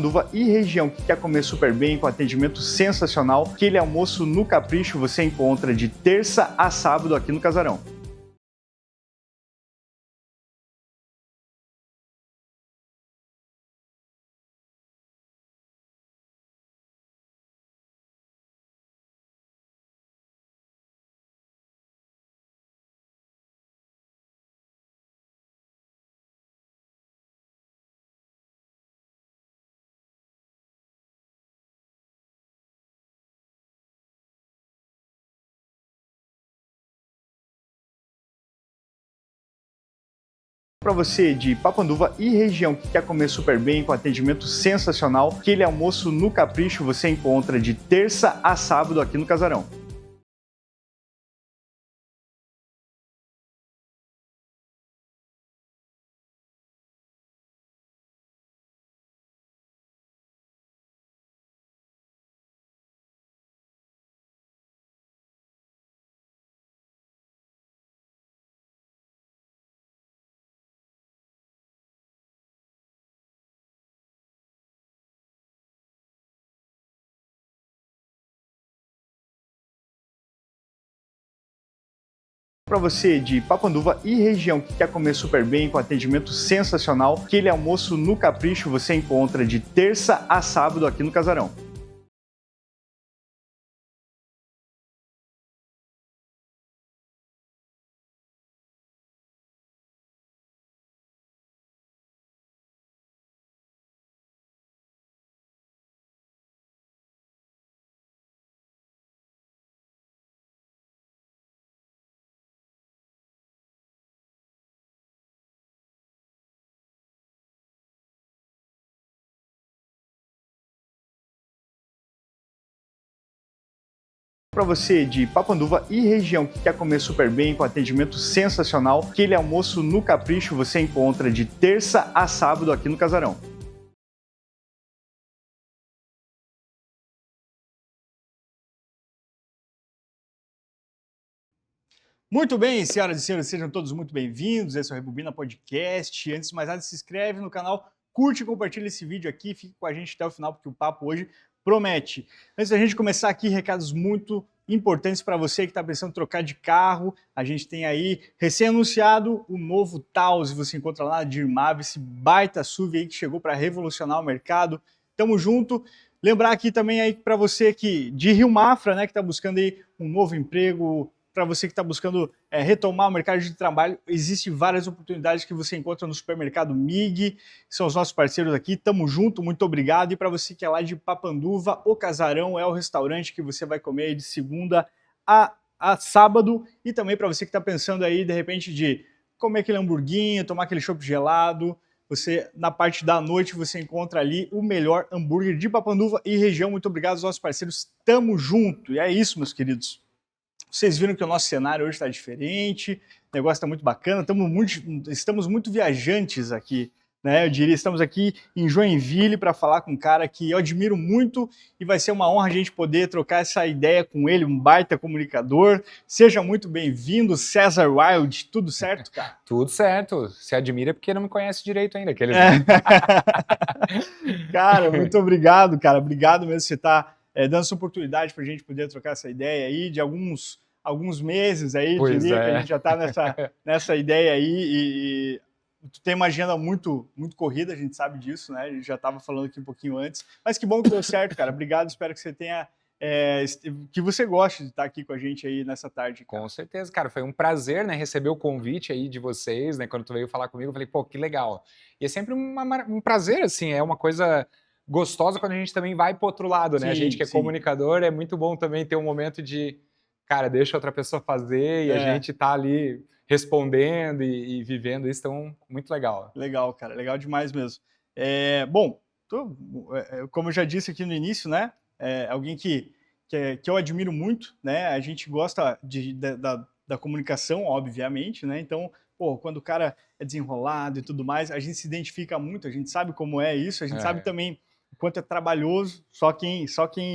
Papanduva e região que quer comer super bem, com atendimento sensacional, aquele almoço no capricho você encontra de terça a sábado aqui no Casarão. Para você de Papanduva e região que quer comer super bem, com atendimento sensacional, aquele almoço no capricho você encontra de terça a sábado aqui no Casarão. Para você de Papanduva e região que quer comer super bem, com atendimento sensacional, aquele almoço no capricho você encontra de terça a sábado aqui no Casarão. Para você de Papanduva e região que quer comer super bem, com atendimento sensacional, aquele almoço no capricho você encontra de terça a sábado aqui no Casarão. Muito bem, senhoras e senhores, sejam todos muito bem-vindos. Esse é o Rebobina Podcast. Antes de mais nada, se inscreve no canal, curte e compartilha esse vídeo aqui, fique com a gente até o final, porque o papo hoje promete. Antes da gente começar aqui, recados muito importantes para você que está pensando em trocar de carro. A gente tem aí, recém-anunciado, o novo Taos, você encontra lá na Dirmave, esse baita SUV aí que chegou para revolucionar o mercado. Tamo junto. Lembrar aqui também aí para você que de Rio Mafra, né, que está buscando aí um novo emprego, para você que está buscando retomar o mercado de trabalho, existem várias oportunidades que você encontra no supermercado MIG, são os nossos parceiros aqui, tamo junto, muito obrigado. E para você que é lá de Papanduva, o Casarão é o restaurante que você vai comer de segunda a sábado. E também para você que está pensando aí, de repente, de comer aquele hamburguinho, tomar aquele chopp gelado, você, na parte da noite, você encontra ali o melhor hambúrguer de Papanduva e região. Muito obrigado aos nossos parceiros, tamo junto. E é isso, meus queridos. Vocês viram que o nosso cenário hoje está diferente, o negócio está muito bacana, estamos muito viajantes aqui, né? Eu diria, estamos aqui em Joinville para falar com um cara que eu admiro muito e vai ser uma honra a gente poder trocar essa ideia com ele, um baita comunicador. Seja muito bem-vindo, César Wild, tudo certo, cara? Tudo certo, se admira porque não me conhece direito ainda. Cara, muito obrigado, cara, obrigado mesmo por você estar dando essa oportunidade para a gente poder trocar essa ideia aí de alguns meses aí, Pois diria que a é. gente já está nessa ideia aí e tu tem uma agenda muito corrida, a gente sabe disso, né? A gente já estava falando aqui um pouquinho antes, mas que bom que deu certo, cara. Obrigado, espero que você tenha que você goste de estar aqui com a gente aí nessa tarde, cara. Com certeza, cara, foi um prazer, né, receber o convite aí de vocês, né, quando tu veio falar comigo, eu falei, pô, que legal. E é sempre um prazer, assim, é uma coisa gostosa quando a gente também vai pro outro lado, né? Sim, a gente que é comunicador, é muito bom também ter um momento de, cara, deixa outra pessoa fazer e a gente tá ali respondendo e vivendo isso, então, muito legal. Legal, cara, legal demais mesmo. Bom, como eu já disse aqui no início, né, alguém que eu admiro muito, né, a gente gosta da comunicação, obviamente, né, então, pô, quando o cara é desenrolado e tudo mais, a gente se identifica muito, a gente sabe como é isso, a gente sabe também o quanto é trabalhoso, só quem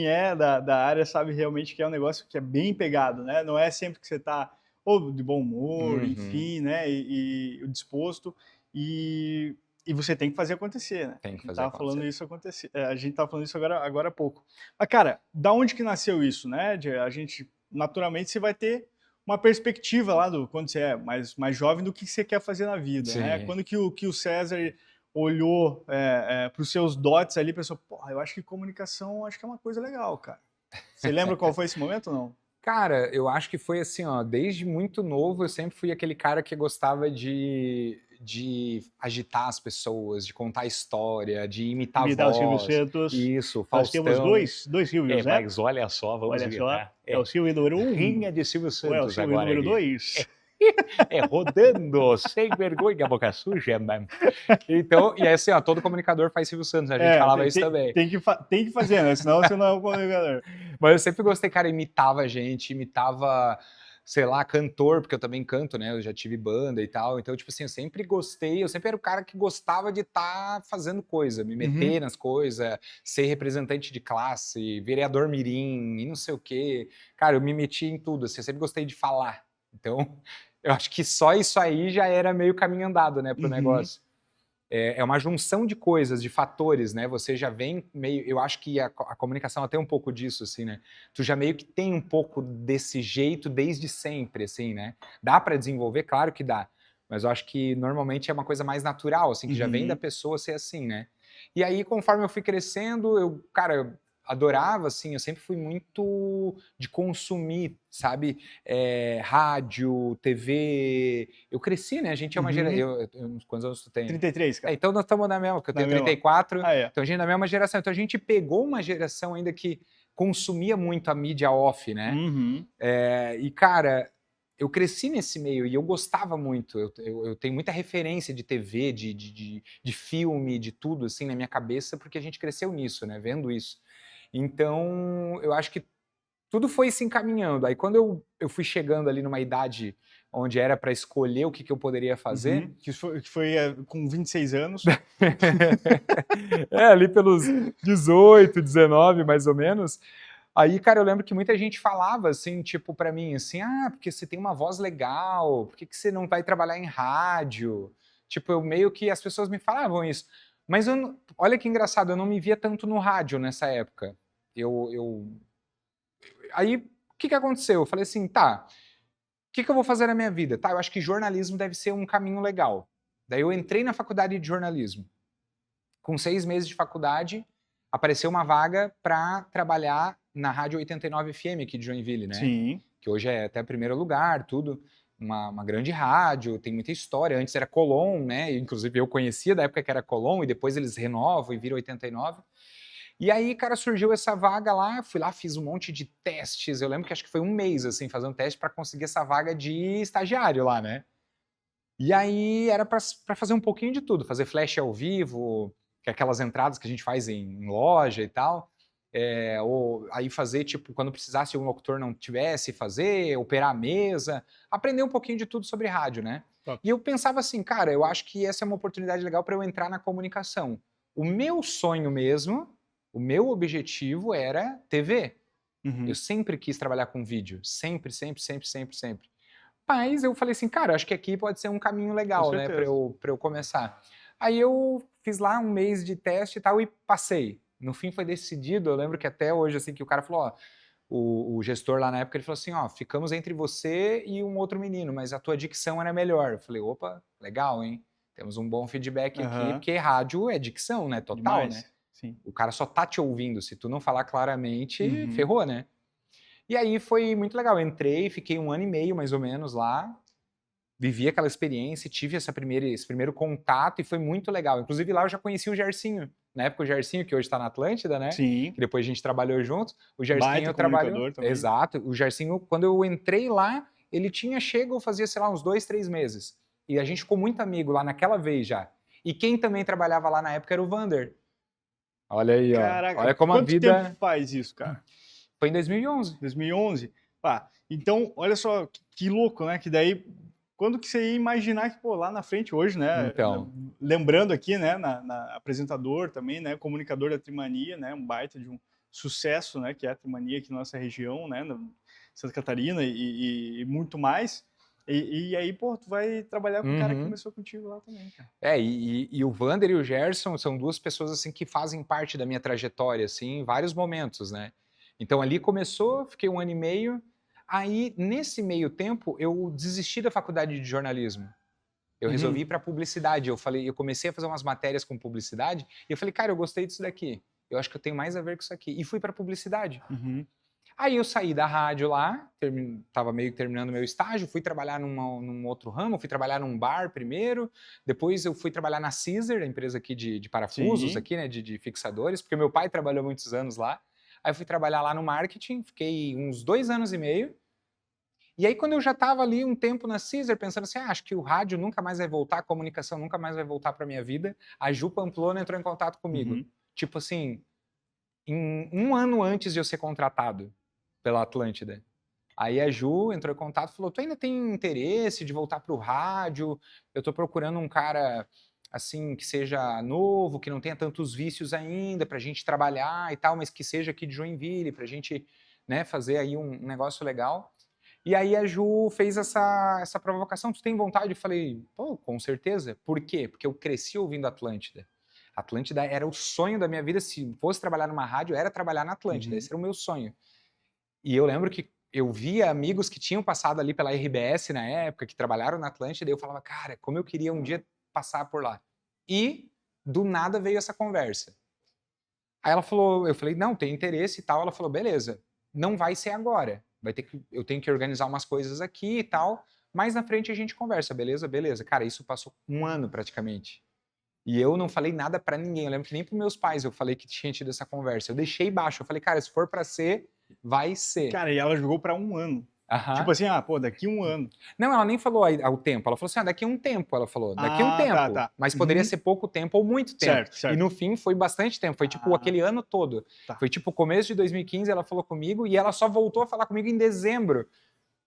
é da área sabe realmente que é um negócio que é bem pegado, né, não é sempre que você está ou de bom humor, enfim, né, e disposto. E E você tem que fazer acontecer, né? Tem que A gente fazer tava falando acontecer. isso acontecer. A gente tava falando isso agora há pouco. Mas, cara, da onde que nasceu isso, né? A gente, naturalmente, você vai ter uma perspectiva lá do quando você é mais jovem do que você quer fazer na vida, né? Sim. Quando que o César olhou para os seus dotes ali e pensou, porra, eu acho que comunicação acho que é uma coisa legal, cara. Você lembra qual foi esse momento ou não? Cara, eu acho que foi assim, ó, desde muito novo eu sempre fui aquele cara que gostava de agitar as pessoas, de contar história, de imitar a Me dá o Silvio voz. Santos. Isso, Nós temos Faustão. dois Silvios, né? Mas olha só, vamos Olha só, gritar. é o Silvio número 1 Rinha de Silvio ou é o Santos Silvio agora número aqui. 2? Rodando, sem vergonha, boca suja, mano. Então, e é assim, ó, todo comunicador faz Silvio Santos, a gente falava isso também. Tem que fazer, né? Senão você não é um comunicador. Mas eu sempre gostei, cara, imitava gente, imitava, sei lá, cantor, porque eu também canto, né? Eu já tive banda e tal. Então, tipo assim, eu sempre gostei, eu sempre era o cara que gostava de estar fazendo coisa, me meter nas coisas, ser representante de classe, vereador mirim e não sei o quê. Cara, eu me meti em tudo, assim, eu sempre gostei de falar. Então, eu acho que só isso aí já era meio caminho andado, né, pro negócio. É uma junção de coisas, de fatores, né? Você já vem meio. Eu acho que a comunicação tem um pouco disso, assim, né? Tu já meio que tem um pouco desse jeito desde sempre, assim, né? Dá para desenvolver? Claro que dá. Mas eu acho que normalmente é uma coisa mais natural, assim, que já vem da pessoa ser assim, né? E aí, conforme eu fui crescendo, cara, adorava, assim, eu sempre fui muito de consumir, sabe? Rádio, TV. Eu cresci, né? A gente é uma geração. Quantos anos tu tem? 33, cara. Então nós estamos na mesma, porque eu Na tenho mesma. 34, Ah, é. então a gente é da mesma geração. Então a gente pegou uma geração ainda que consumia muito a mídia off, né? E, cara, eu cresci nesse meio e eu gostava muito. Eu tenho muita referência de TV, de filme, de tudo, assim, na minha cabeça, porque a gente cresceu nisso, né? Vendo isso. Então, eu acho que tudo foi se encaminhando. Aí, quando eu fui chegando ali numa idade onde era para escolher o que eu poderia fazer. Que foi com 26 anos. Ali pelos 18, 19, mais ou menos. Aí, cara, eu lembro que muita gente falava assim, tipo, pra mim, assim, porque você tem uma voz legal, por que você não vai trabalhar em rádio? Tipo, eu meio que as pessoas me falavam isso. Mas olha que engraçado, eu não me via tanto no rádio nessa época. Aí, o que aconteceu? Eu falei assim, tá, o que eu vou fazer na minha vida? Tá, eu acho que jornalismo deve ser um caminho legal. Daí eu entrei na faculdade de jornalismo. Com 6 meses de faculdade, apareceu uma vaga para trabalhar na Rádio 89 FM aqui de Joinville, né? Sim. Que hoje é até primeiro lugar, tudo. Uma grande rádio, tem muita história. Antes era Colom, né? Inclusive eu conhecia da época que era Colom, e depois eles renovam e viram 89. E aí, cara, surgiu essa vaga lá, fui lá, fiz um monte de testes. Eu lembro que acho que foi um mês, assim, fazendo teste para conseguir essa vaga de estagiário lá, né? E aí era para fazer um pouquinho de tudo, fazer flash ao vivo, que é aquelas entradas que a gente faz em loja e tal. Ou aí fazer, tipo, quando precisasse um locutor não tivesse, fazer, operar a mesa, aprender um pouquinho de tudo sobre rádio, né? Top. E eu pensava assim, cara, eu acho que essa é uma oportunidade legal para eu entrar na comunicação. O meu sonho mesmo, o meu objetivo era TV. Eu sempre quis trabalhar com vídeo, sempre, sempre, sempre, sempre, sempre. Mas eu falei assim, cara, acho que aqui pode ser um caminho legal, né, pra eu começar. Aí eu fiz lá um mês de teste e tal e passei. No fim foi decidido, eu lembro que até hoje, assim, que o cara falou, ó, o gestor lá na época, ele falou assim, ó, ficamos entre você e um outro menino, mas a tua dicção era melhor. Eu falei, opa, legal, hein? Temos um bom feedback aqui, porque rádio é dicção, né, total, Demais. né? Sim. O cara só tá te ouvindo, se tu não falar claramente, ferrou, né? E aí foi muito legal. Eu entrei, fiquei 1 ano e meio mais ou menos lá, vivi aquela experiência, tive esse primeiro contato e foi muito legal. Inclusive lá eu já conheci o Gersinho. Na época o Gersinho, que hoje está na Atlântida, né? Sim. Que depois a gente trabalhou juntos. O Gersinho Baita eu trabalho. comunicador também. Exato. O Gersinho, quando eu entrei lá, ele tinha chego, fazia, sei lá, uns 2, 3 meses. E a gente ficou muito amigo lá naquela vez já. E quem também trabalhava lá na época era o Vander. Olha aí, ó. Caraca, olha como a vida. Quanto tempo faz isso, cara? Foi em 2011. 2011? Então, olha só, que louco, né? Que daí, quando que você ia imaginar que, pô, lá na frente hoje, né? Então. Lembrando aqui, né, na apresentador também, né? Comunicador da Trimania, né? Um baita de um sucesso, né? Que é a Trimania aqui na nossa região, né? Na Santa Catarina e muito mais. E aí, pô, tu vai trabalhar com o cara que Uhum. começou contigo lá também, cara. E o Vander e o Gerson são duas pessoas assim que fazem parte da minha trajetória, assim, em vários momentos, né? Então ali começou, fiquei 1 ano e meio. Aí, nesse meio tempo, eu desisti da faculdade de jornalismo. Eu resolvi ir para publicidade. Eu comecei a fazer umas matérias com publicidade e eu falei, cara, eu gostei disso daqui. Eu acho que eu tenho mais a ver com isso aqui. E fui para publicidade. Uhum. Aí eu saí da rádio lá, tava meio que terminando meu estágio, fui trabalhar num outro ramo, fui trabalhar num bar primeiro, depois eu fui trabalhar na Caesar, a empresa aqui de parafusos, Sim. aqui, né, de fixadores, porque meu pai trabalhou muitos anos lá. Aí eu fui trabalhar lá no marketing, fiquei uns 2 anos e meio. E aí quando eu já estava ali um tempo na Caesar, pensando assim, acho que o rádio nunca mais vai voltar, a comunicação nunca mais vai voltar para minha vida, a Ju Pamplona entrou em contato comigo. Uhum. Tipo assim, em 1 ano antes de eu ser contratado pela Atlântida. Aí a Ju entrou em contato e falou: tu ainda tem interesse de voltar para o rádio? Eu estou procurando um cara assim que seja novo, que não tenha tantos vícios ainda, para a gente trabalhar e tal, mas que seja aqui de Joinville, para a gente, né, fazer aí um negócio legal. E aí a Ju fez essa provocação: tu tem vontade? Eu falei: pô, com certeza. Por quê? Porque eu cresci ouvindo Atlântida. Atlântida era o sonho da minha vida. Se fosse trabalhar numa rádio, era trabalhar na Atlântida. Uhum. Esse era o meu sonho. E eu lembro que eu via amigos que tinham passado ali pela RBS na época, que trabalharam na Atlântida, e eu falava, cara, como eu queria um dia passar por lá. E do nada veio essa conversa. Aí ela falou, eu falei, não, tem interesse e tal. Ela falou, beleza, não vai ser agora. Eu tenho que organizar umas coisas aqui e tal. Mais na frente a gente conversa, beleza? Beleza. Cara, isso passou 1 ano praticamente. E eu não falei nada pra ninguém. Eu lembro que nem pros meus pais eu falei que tinha tido essa conversa. Eu deixei baixo. Eu falei, cara, se for pra ser, vai ser. Cara, e ela jogou pra 1 ano. Aham. Tipo assim, pô, daqui 1 ano. Não, ela nem falou o tempo. Ela falou assim, daqui a um tempo. Ela falou, daqui a um tempo. Tá. Mas poderia Uhum. ser pouco tempo ou muito tempo. Certo. E no fim foi bastante tempo. Foi tipo aquele ano todo. Tá. Foi tipo começo de 2015 ela falou comigo e ela só voltou a falar comigo em dezembro.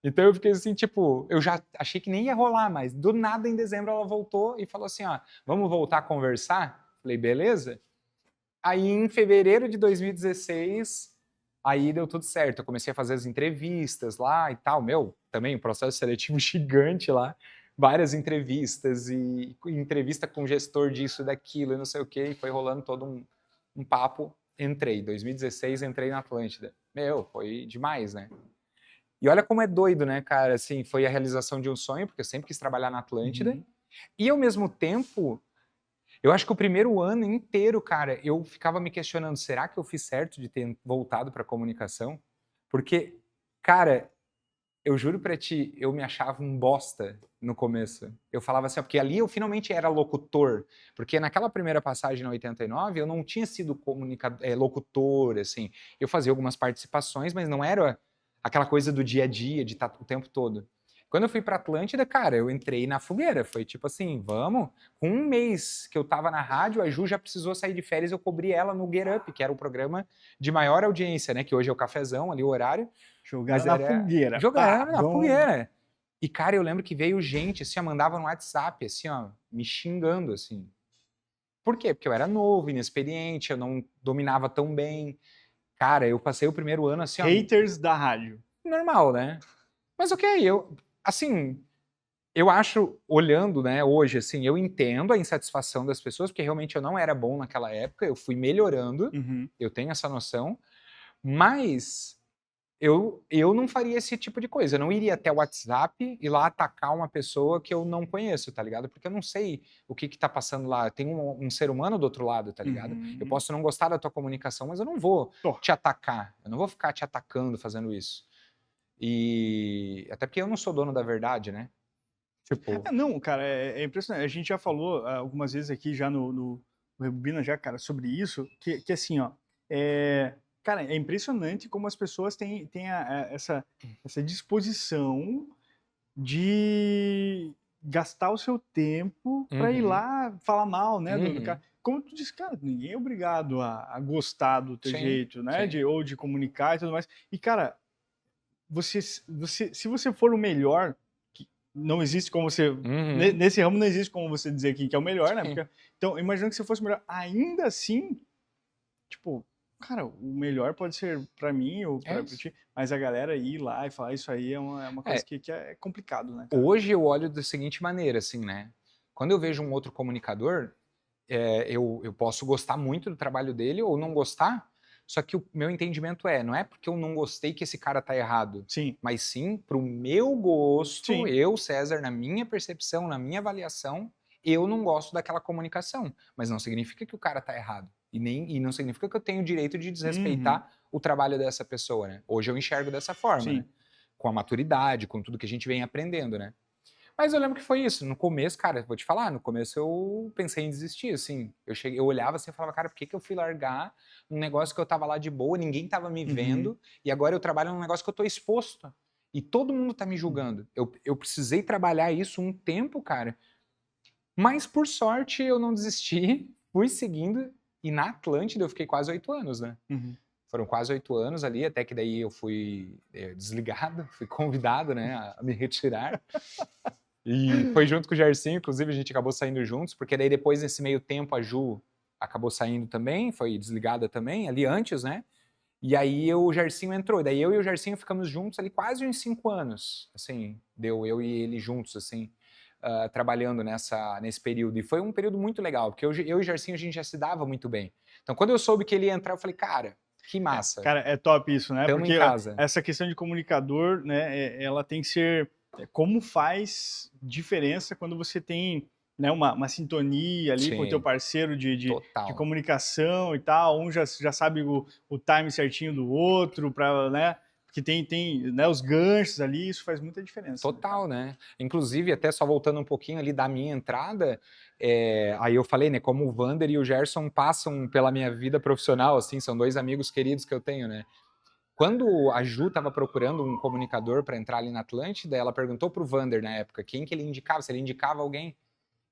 Então eu fiquei assim, tipo, eu já achei que nem ia rolar, mas do nada em dezembro ela voltou e falou assim, ó, vamos voltar a conversar? Falei, beleza. Aí em fevereiro de 2016, aí deu tudo certo. Eu comecei a fazer as entrevistas lá e tal. Meu, também um processo seletivo gigante lá. Várias entrevistas e entrevista com gestor disso, daquilo e não sei o quê. E foi rolando todo um papo. Entrei. 2016, entrei na Atlântida. Meu, foi demais, né? E olha como é doido, né, cara? Assim, foi a realização de um sonho, porque eu sempre quis trabalhar na Atlântida. Uhum. E ao mesmo tempo, eu acho que o primeiro ano inteiro, cara, eu ficava me questionando, será que eu fiz certo de ter voltado para comunicação? Porque, cara, eu juro pra ti, eu me achava um bosta no começo. Eu falava assim, porque ali eu finalmente era locutor, porque naquela primeira passagem na 89 eu não tinha sido locutor, assim. Eu fazia algumas participações, mas não era aquela coisa do dia a dia, de estar o tempo todo. Quando eu fui pra Atlântida, cara, eu entrei na fogueira. Foi tipo assim, vamos. Com 1 mês que eu tava na rádio, a Ju já precisou sair de férias, eu cobri ela no Get Up, que era o programa de maior audiência, né? Que hoje é o Cafezão, ali o horário. Jogaram na fogueira. Jogaram na Bom. fogueira. E, cara, eu lembro que veio gente, assim, ó, mandava no WhatsApp, assim, ó, me xingando, assim. Por quê? Porque eu era novo, inexperiente, eu não dominava tão bem. Cara, eu passei o primeiro ano, assim, ó, Haters da rádio. normal, né? Mas ok, assim, eu acho, olhando, né, hoje, assim, eu entendo a insatisfação das pessoas, porque realmente eu não era bom naquela época, eu fui melhorando, Uhum. eu tenho essa noção, mas eu não faria esse tipo de coisa. Eu não iria até o WhatsApp e lá atacar uma pessoa que eu não conheço, tá ligado? Porque eu não sei o que tá passando lá. Tem um ser humano do outro lado, tá ligado? Uhum. Eu posso não gostar da tua comunicação, mas eu não vou Tô. te atacar. Eu não vou ficar te atacando fazendo isso. E até porque eu não sou dono da verdade, né? Tipo, Não, cara, é impressionante. A gente já falou algumas vezes aqui já no Rebobina já, cara, sobre isso, que assim, ó, cara, é impressionante como as pessoas têm essa disposição de gastar o seu tempo para ir Uhum. lá falar mal, né, do Uhum. cara. Como tu disse, cara, ninguém é obrigado a gostar do teu Sim, jeito, né, sim. ou de comunicar e tudo mais. E, cara, se você for o melhor, que não existe como você. Uhum. Nesse ramo não existe como você dizer que é o melhor, né? Sim. Porque, então, imagina que se fosse o melhor, ainda assim, tipo, Cara, o melhor pode ser pra mim ou É pra isso. ti, mas a galera ir lá e falar isso aí é uma coisa É, que é complicado, né, cara? hoje eu olho da seguinte maneira, assim, né? Quando eu vejo um outro comunicador, eu posso gostar muito do trabalho dele ou não gostar, só que o meu entendimento não é porque eu não gostei que esse cara tá errado, Sim, mas sim pro meu gosto, sim. eu, César, na minha percepção, na minha avaliação, eu não gosto daquela comunicação, mas não significa que o cara tá errado. E não significa que eu tenho o direito de Uhum. desrespeitar o trabalho dessa pessoa, né? Hoje eu enxergo dessa forma, né? Sim. Com a maturidade, com tudo que a gente vem aprendendo, né? Mas eu lembro que foi isso. No começo, cara, vou te falar, no começo eu pensei em desistir, assim. Eu olhava assim e falava, cara, por que que eu fui largar um negócio que eu tava lá de boa, ninguém tava me Uhum. vendo, e agora eu trabalho num negócio que eu tô exposto. E todo mundo tá me Uhum. julgando. Eu precisei trabalhar isso um tempo, cara. Mas por sorte eu não desisti, fui seguindo, e na Atlântida eu fiquei quase 8 anos, né? Uhum. Foram quase 8 anos ali, até que daí eu fui desligado, fui convidado, né, a me retirar. E foi junto com o Gersinho, inclusive a gente acabou saindo juntos, porque daí depois, nesse meio tempo, a Ju acabou saindo também, foi desligada também, ali antes, né? E aí o Gersinho entrou. Daí eu e o Gersinho ficamos juntos ali quase uns 5 anos. Assim, deu eu e ele juntos, assim, trabalhando nesse período. E foi um período muito legal, porque eu e o Gersinho a gente já se dava muito bem. Então quando eu soube que ele ia entrar, eu falei, cara, que massa, Cara, é top isso, né? tamo em Porque casa. essa questão de comunicador, né, ela tem que ser como faz diferença quando você tem, né, uma sintonia ali com o teu Sim, parceiro de total. comunicação e tal, um já sabe o time certinho do outro, para, né, porque tem né, os ganchos ali, isso faz muita diferença, né, cara? Total, né. Inclusive, até só voltando um pouquinho ali da minha entrada, aí eu falei, né, como o Vander e o Gerson passam pela minha vida profissional, assim, são 2 amigos queridos que eu tenho, né. Quando a Ju estava procurando um comunicador para entrar ali na Atlântida, ela perguntou para o Vander na época quem que ele indicava, se ele indicava alguém.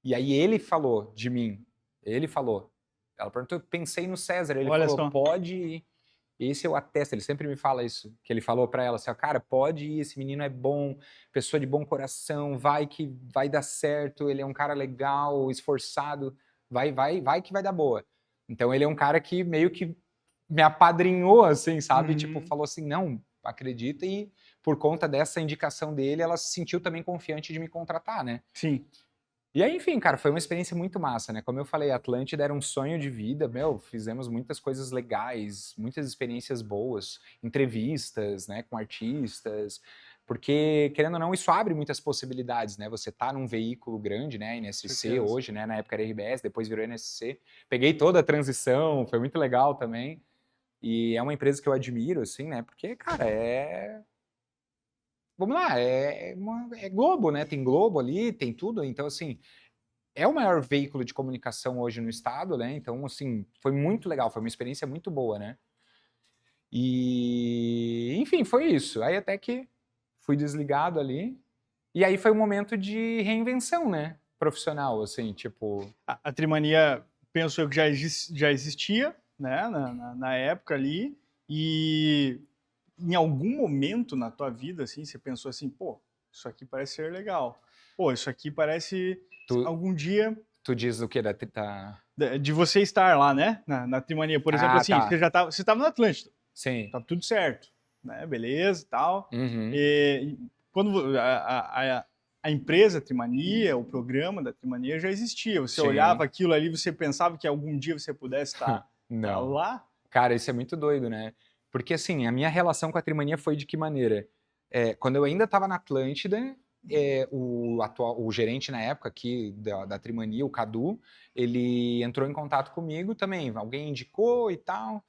E aí ele falou de mim, ele falou. Ela perguntou, eu pensei no César, ele Olha falou: só. "Pode ir". Esse eu atesto, ele sempre me fala isso, que ele falou pra ela assim: ó, cara, pode ir, esse menino é bom, pessoa de bom coração, vai que vai dar certo, ele é um cara legal, esforçado, vai que vai dar boa. Então ele é um cara que meio que me apadrinhou, assim, sabe? Tipo, Uhum. falou assim: não, acredita, e por conta dessa indicação dele, ela se sentiu também confiante de me contratar, né? Sim. E aí, enfim, cara, foi uma experiência muito massa, né? Como eu falei, Atlântida era um sonho de vida, meu, fizemos muitas coisas legais, muitas experiências boas, entrevistas, né, com artistas, porque, querendo ou não, isso abre muitas possibilidades, né? Você tá num veículo grande, né, Com NSC certeza. hoje, né, na época era RBS, depois virou NSC. Peguei toda a transição, foi muito legal também. E é uma empresa que eu admiro, assim, né? Porque, cara, vamos lá, é Globo, né? Tem Globo ali, tem tudo. Então, assim, é o maior veículo de comunicação hoje no estado, né? Então, assim, foi muito legal, foi uma experiência muito boa, né? E, enfim, foi isso. Aí até que fui desligado ali. E aí foi um momento de reinvenção, né? Profissional, assim, tipo. A Trimania, penso eu que já existia, né, na época ali, e em algum momento na tua vida, assim, você pensou assim, pô, isso aqui parece ser legal. Pô, isso aqui parece Tu, algum dia tu diz o quê? Da. de você estar lá, né, na Trimania. Por exemplo, Ah, assim, tá. você estava no Atlântida, Sim. tá tudo certo, né, beleza e tal. Uhum. E quando a empresa Trimania, o programa da Trimania já existia. Você olhava Sim. aquilo ali, você pensava que algum dia você pudesse estar Não. lá? Cara, isso é muito doido, né? Porque assim, a minha relação com a Trimania foi de que maneira? Quando eu ainda estava na Atlântida, o gerente na época aqui da Trimania, o Cadu, ele entrou em contato comigo também. Alguém indicou e tal,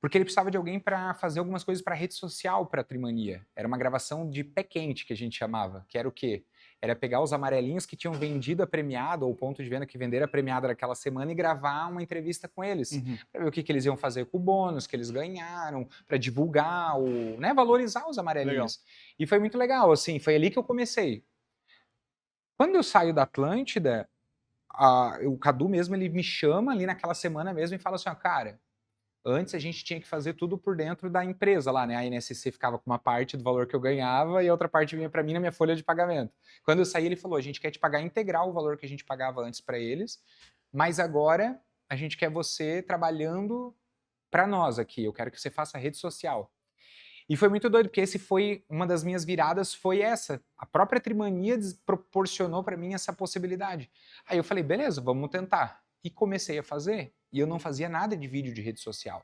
porque ele precisava de alguém para fazer algumas coisas para rede social para a Trimania. Era uma gravação de pé quente que a gente chamava, que era o quê? Era pegar os amarelinhos que tinham vendido a premiada, ou o ponto de venda que venderam a premiada naquela semana, e gravar uma entrevista com eles, Uhum. para ver o que eles iam fazer com o bônus que eles ganharam, para divulgar, né, valorizar os Legal. amarelinhos. E foi muito legal, assim, foi ali que eu comecei. Quando eu saio da Atlântida, o Cadu mesmo, ele me chama ali naquela semana mesmo e fala assim, ó, cara, antes a gente tinha que fazer tudo por dentro da empresa lá, né? A INSC ficava com uma parte do valor que eu ganhava e a outra parte vinha para mim na minha folha de pagamento. Quando eu saí, ele falou: a gente quer te pagar integral o valor que a gente pagava antes para eles, mas agora a gente quer você trabalhando para nós aqui, eu quero que você faça rede social. E foi muito doido, porque esse foi uma das minhas viradas, foi essa. A própria Trimania proporcionou para mim essa possibilidade. Aí eu falei, beleza, vamos tentar. E comecei a fazer. E eu não fazia nada de vídeo de rede social,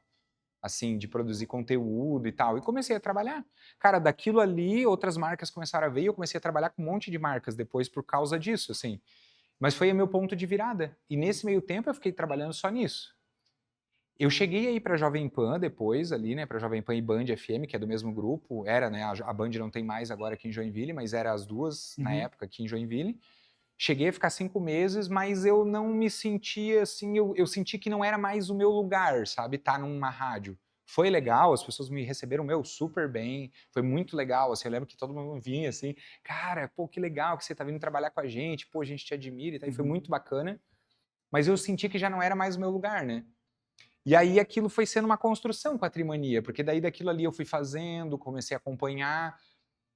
assim, de produzir conteúdo e tal. E comecei a trabalhar. Cara, daquilo ali, outras marcas começaram a ver e eu comecei a trabalhar com um monte de marcas depois por causa disso, assim. Mas foi o meu ponto de virada. E nesse meio tempo eu fiquei trabalhando só nisso. Eu cheguei aí para Jovem Pan depois, ali, né, para Jovem Pan e Band FM, que é do mesmo grupo, era, né, a Band não tem mais agora aqui em Joinville, mas era as duas na época aqui em Joinville. Cheguei a ficar 5 meses, mas eu não me sentia assim, eu senti que não era mais o meu lugar, sabe, estar numa rádio. Foi legal, as pessoas me receberam, super bem, foi muito legal, assim, eu lembro que todo mundo vinha assim, cara, pô, que legal que você tá vindo trabalhar com a gente, pô, a gente te admira e tal, e foi muito bacana, mas eu senti que já não era mais o meu lugar, né. E aí aquilo foi sendo uma construção com a Trimania, porque daí daquilo ali eu fui fazendo, comecei a acompanhar,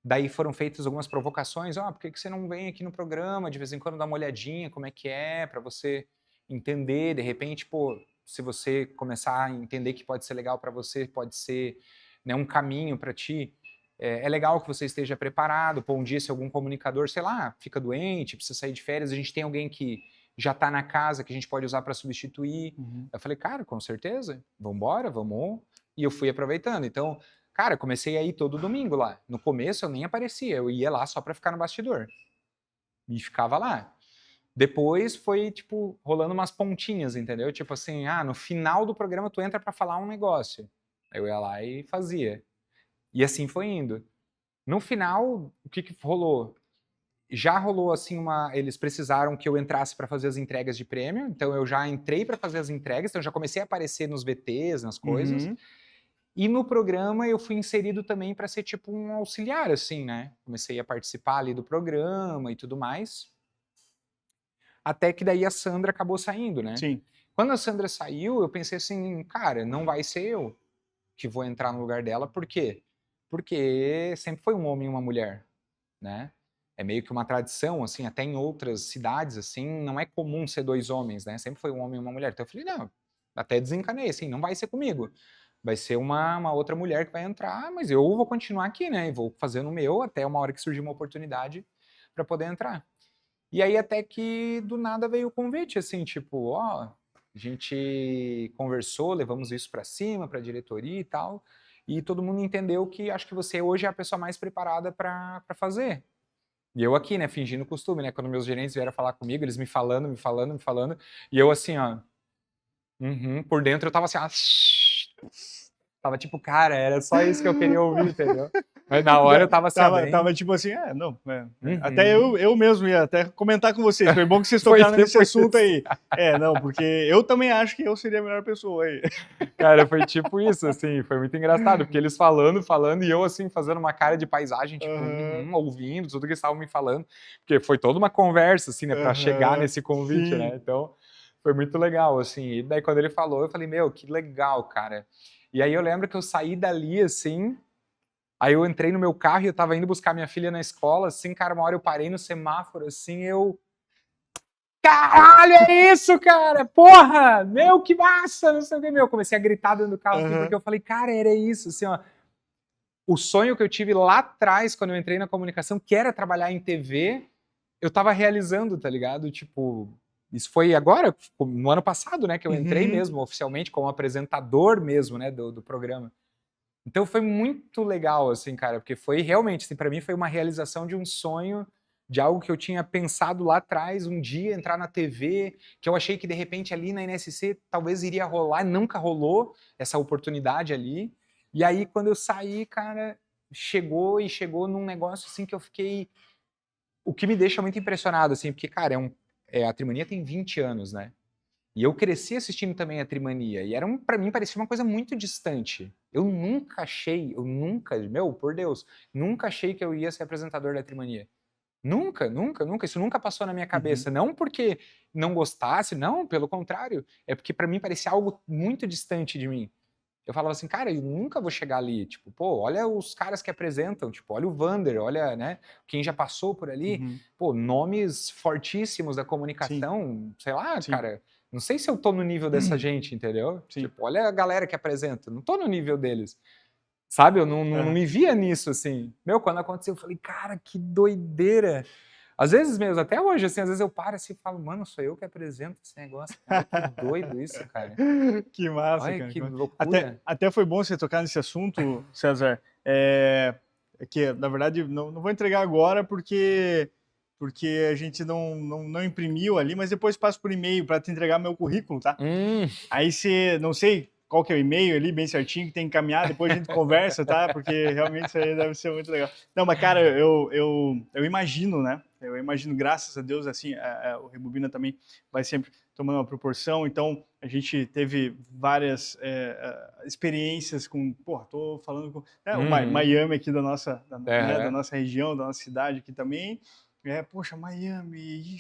daí foram feitas algumas provocações, por que você não vem aqui no programa, de vez em quando dá uma olhadinha, como é que é, para você entender, de repente, pô, se você começar a entender que pode ser legal para você, pode ser, né, um caminho para ti, é legal que você esteja preparado, pô, um dia se algum comunicador, sei lá, fica doente, precisa sair de férias, a gente tem alguém que já está na casa, que a gente pode usar para substituir. Eu falei, cara, com certeza, vambora, vamos. E eu fui aproveitando. Então, cara, comecei a ir todo domingo lá. No começo eu nem aparecia, eu ia lá só para ficar no bastidor. E ficava lá. Depois foi, tipo, rolando umas pontinhas, entendeu? Tipo assim, no final do programa tu entra para falar um negócio. Aí eu ia lá e fazia. E assim foi indo. No final, o que rolou? Já rolou assim eles precisaram que eu entrasse para fazer as entregas de prêmio, então eu já entrei para fazer as entregas, então já comecei a aparecer nos VTs, nas coisas. E no programa eu fui inserido também para ser tipo um auxiliar, assim, né? Comecei a participar ali do programa e tudo mais. Até que daí a Sandra acabou saindo, né? Sim. Quando a Sandra saiu, eu pensei assim, cara, não vai ser eu que vou entrar no lugar dela, por quê? Porque sempre foi um homem e uma mulher, né? É meio que uma tradição, assim, até em outras cidades, assim, não é comum ser 2 homens, né? Sempre foi um homem e uma mulher. Então eu falei, não, até desencanei, assim, não vai ser comigo. Vai ser uma outra mulher que vai entrar, mas eu vou continuar aqui, né? E vou fazendo o meu até uma hora que surgir uma oportunidade para poder entrar. E aí até que do nada veio o convite, assim, tipo, a gente conversou, levamos isso para cima, para a diretoria e tal, e todo mundo entendeu que acho que você hoje é a pessoa mais preparada para fazer. E eu aqui, né, fingindo costume, né, quando meus gerentes vieram falar comigo, eles me falando, e eu assim, ó, por dentro eu tava assim, tava tipo, cara, era só isso que eu queria ouvir, entendeu? Mas na hora eu tava assim, Tava tipo assim, não. Até eu mesmo ia até comentar com vocês. Foi bom que vocês tocaram nesse assunto aí. Não, porque eu também acho que eu seria a melhor pessoa aí. Cara, foi tipo isso, assim, foi muito engraçado, porque eles falando, e eu assim, fazendo uma cara de paisagem, tipo, ouvindo tudo que eles estavam me falando, porque foi toda uma conversa, assim, né, pra chegar nesse convite, né, então foi muito legal, assim, e daí quando ele falou, eu falei, meu, que legal, cara. E aí eu lembro que eu saí dali, assim, aí eu entrei no meu carro e eu tava indo buscar minha filha na escola, assim, cara, uma hora eu parei no semáforo, assim, caralho, é isso, cara, porra, meu, que massa, não sei o que, meu, comecei a gritar dentro do carro, assim, porque eu falei, cara, era isso, assim, ó, o sonho que eu tive lá atrás, quando eu entrei na comunicação, que era trabalhar em TV, eu tava realizando, tá ligado, tipo... Isso foi agora, no ano passado, né, que eu entrei mesmo, oficialmente, como apresentador mesmo, né, do programa. Então foi muito legal, assim, cara, porque foi realmente, assim, pra mim foi uma realização de um sonho, de algo que eu tinha pensado lá atrás, um dia entrar na TV, que eu achei que de repente ali na NSC talvez iria rolar, nunca rolou essa oportunidade ali. E aí quando eu saí, cara, chegou num negócio assim que eu fiquei... O que me deixa muito impressionado, assim, porque, cara, a Trimania tem 20 anos, né? E eu cresci assistindo também a Trimania, e pra mim parecia uma coisa muito distante. Eu nunca, meu, por Deus, nunca achei que eu ia ser apresentador da Trimania. Nunca, isso nunca passou na minha cabeça. Não porque não gostasse, não, pelo contrário. É porque pra mim parecia algo muito distante de mim. Eu falava assim, cara, eu nunca vou chegar ali. Tipo, pô, olha os caras que apresentam, tipo, olha o Vander, olha, né, quem já passou por ali. Pô, nomes fortíssimos da comunicação, sei lá, cara, Não sei se eu tô no nível dessa gente, entendeu? Sim. Tipo, olha a galera que apresenta, não tô no nível deles. Sabe, eu não me via nisso, assim. Meu, quando aconteceu, eu falei, cara, que doideira. Às vezes mesmo, até hoje, assim, às vezes eu paro assim e falo, mano, sou eu que apresento esse negócio, cara, que doido isso, cara. Que massa, Olha cara. que massa. loucura. Até foi bom você tocar nesse assunto, César. Que, na verdade, não vou entregar agora porque a gente não imprimiu ali, mas depois passo por e-mail para te entregar meu currículo, tá? Aí você, não sei qual que é o e-mail ali, bem certinho, que tem que encaminhar, depois a gente conversa, tá? Porque realmente isso aí deve ser muito legal. Não, mas cara, eu imagino, né? Eu imagino, graças a Deus, assim, o Rebobina também vai sempre tomando uma proporção, então a gente teve várias experiências com, porra, tô falando com o Miami aqui da nossa, né, da nossa região, da nossa cidade aqui também, poxa, Miami,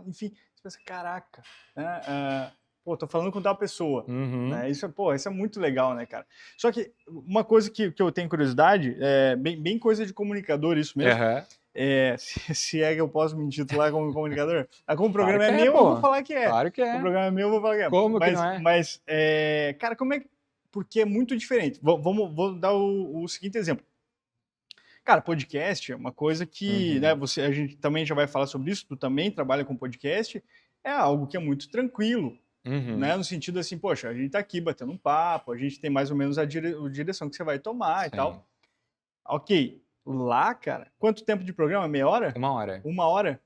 enfim, você pensa, caraca, né? Pô, tô falando com tal pessoa, né? Isso é muito legal, né, cara? Só que uma coisa que eu tenho curiosidade, bem coisa de comunicador isso mesmo, se é que eu posso me intitular como comunicador, como o programa claro é meu, pô. eu vou falar que é. Claro que é. O programa é meu, eu vou falar que é. Como que não é? Mas, cara, como é que... Porque é muito diferente. Vou dar o seguinte exemplo. Cara, podcast é uma coisa que, né, a gente também já vai falar sobre isso, tu também trabalha com podcast, é algo que é muito tranquilo, né, no sentido assim, poxa, a gente tá aqui batendo um papo, a gente tem mais ou menos a direção que você vai tomar e tal. Ok, lá, cara, quanto tempo de programa? Meia hora? 1 hora. 1 hora?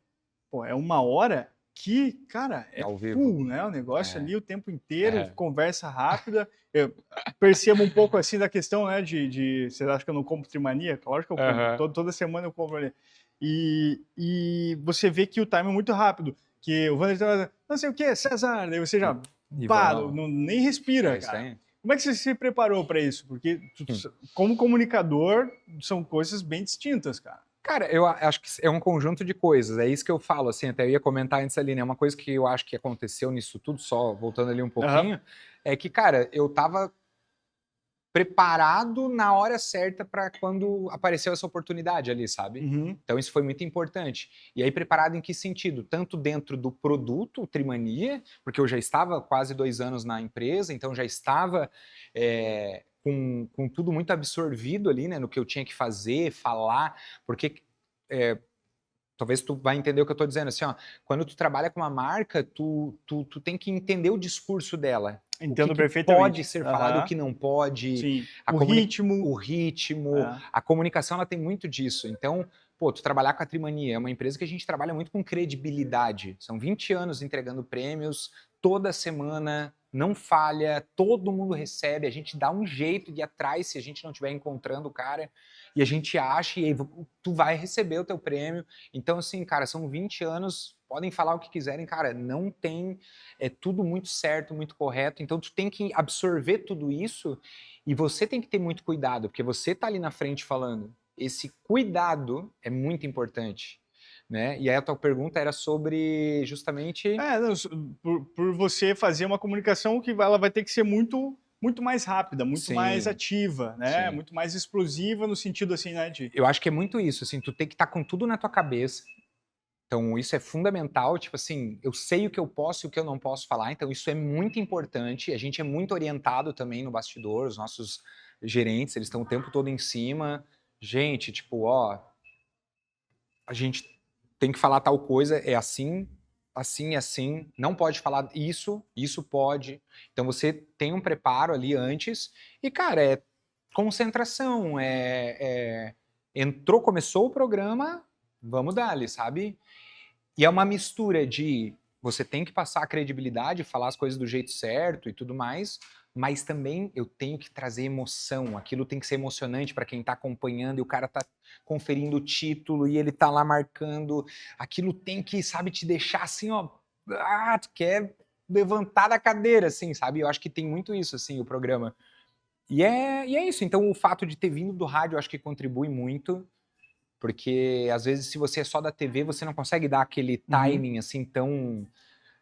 Pô, é 1 hora que, cara, é ao vivo, full, né, o negócio ali o tempo inteiro, conversa rápida. Eu percebo um pouco assim da questão, né, você acha que eu não compro Trimania? Lógico que eu compro, toda semana eu compro ali. E você vê que o time é muito rápido, que o Wander tá, não sei o que, César, daí você já nem respira, cara. Como é que você se preparou para isso? Porque como comunicador, são coisas bem distintas, cara. Cara, eu acho que é um conjunto de coisas, é isso que eu falo, assim, até eu ia comentar antes ali, né, uma coisa que eu acho que aconteceu nisso tudo, só voltando ali um pouquinho, é que, cara, eu tava preparado na hora certa para quando apareceu essa oportunidade ali, sabe? Então isso foi muito importante. E aí preparado em que sentido? Tanto dentro do produto Trimania, porque eu já estava quase 2 anos na empresa, então já estava com tudo muito absorvido ali, né, no que eu tinha que fazer, falar, porque talvez tu vai entender o que eu tô dizendo, assim, ó, quando tu trabalha com uma marca, tu tem que entender o discurso dela. Entendo o que perfeitamente. Pode ser falado, o que não pode. Sim. O ritmo, a comunicação, ela tem muito disso. Então, pô, tu trabalhar com a Trimania é uma empresa que a gente trabalha muito com credibilidade. São 20 anos entregando prêmios, toda semana, não falha, todo mundo recebe, a gente dá um jeito de ir atrás se a gente não estiver encontrando o cara, e a gente acha, e aí tu vai receber o teu prêmio. Então, assim, cara, são 20 anos, podem falar o que quiserem, cara, não tem, é tudo muito certo, muito correto, então tu tem que absorver tudo isso, e você tem que ter muito cuidado, porque você tá ali na frente falando. Esse cuidado é muito importante. Né? E aí a tua pergunta era sobre justamente... por você fazer uma comunicação que ela vai ter que ser muito mais rápida, muito mais ativa, né? Muito mais explosiva no sentido assim, né? Eu acho que é muito isso, assim, tu tem que estar com tudo na tua cabeça. Então isso é fundamental, tipo assim, eu sei o que eu posso e o que eu não posso falar, então isso é muito importante. A gente é muito orientado também no bastidor, os nossos gerentes, eles estão o tempo todo em cima. Gente, tipo, ó, a gente tem que falar tal coisa, é assim, assim, assim, não pode falar isso pode. Então você tem um preparo ali antes e, cara, é concentração, entrou, começou o programa, vamos dar-lhe, sabe? E é uma mistura de você tem que passar a credibilidade, falar as coisas do jeito certo e tudo mais, mas também eu tenho que trazer emoção, aquilo tem que ser emocionante para quem tá acompanhando e o cara tá conferindo o título e ele tá lá marcando, aquilo tem que, sabe, te deixar assim, ó, tu quer levantar da cadeira, assim, sabe? Eu acho que tem muito isso, assim, o programa. E é isso, então o fato de ter vindo do rádio eu acho que contribui muito, porque às vezes se você é só da TV, você não consegue dar aquele timing, assim, tão...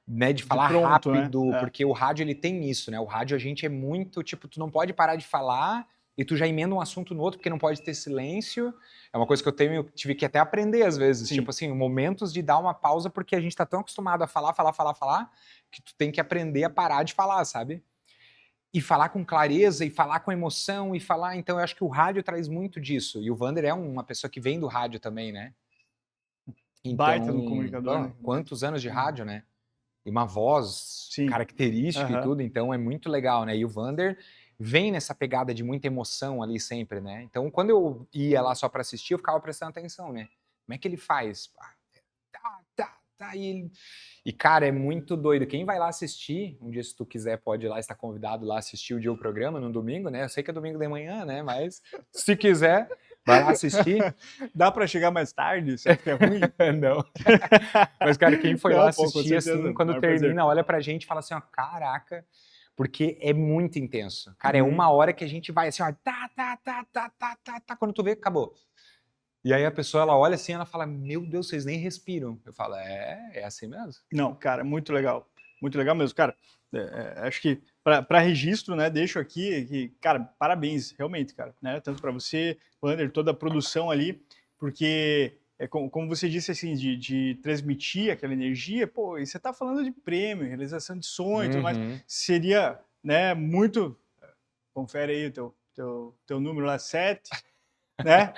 Né, de falar rápido, né? Porque o rádio ele tem isso, né? O rádio a gente é muito, tipo, tu não pode parar de falar e tu já emenda um assunto no outro, porque não pode ter silêncio. É uma coisa que eu tive que até aprender às vezes, Sim. tipo assim, momentos de dar uma pausa, porque a gente tá tão acostumado a falar, que tu tem que aprender a parar de falar, sabe? E falar com clareza, e falar com emoção, e falar... Então eu acho que o rádio traz muito disso, e o Vander é uma pessoa que vem do rádio também, né? Baita Então, no comunicador, né? quantos anos de rádio, né? E uma voz Sim. característica e Aham. tudo, então é muito legal, né? E o Vander vem nessa pegada de muita emoção ali sempre, né? Então, quando eu ia lá só pra assistir, eu ficava prestando atenção, né? Como é que ele faz? E, cara, é muito doido. Quem vai lá assistir, um dia se tu quiser pode ir lá, está convidado lá assistir o programa no domingo, né? Eu sei que é domingo de manhã, né? Mas se quiser, vai lá assistir. Dá pra chegar mais tarde? Você acha que é ruim? Não. Mas, cara, quem foi Não, lá pô, com assistir, certeza, assim, quando maior prazer. termina, olha pra gente e fala assim, ó, caraca, porque é muito intenso. Cara, é Uhum. uma hora que a gente vai assim, ó, quando tu vê, acabou. E aí a pessoa, ela olha assim, ela fala, meu Deus, vocês nem respiram. Eu falo, é assim mesmo. Não, cara, muito legal mesmo, cara. Acho que para registro, né, deixo aqui que, cara, parabéns, realmente, cara, né, tanto para você, Wander, toda a produção ali, porque como você disse assim, de transmitir aquela energia, pô, e você tá falando de prêmio, realização de sonho, e tudo mais, seria, né, muito, confere aí o teu número lá, 7, né?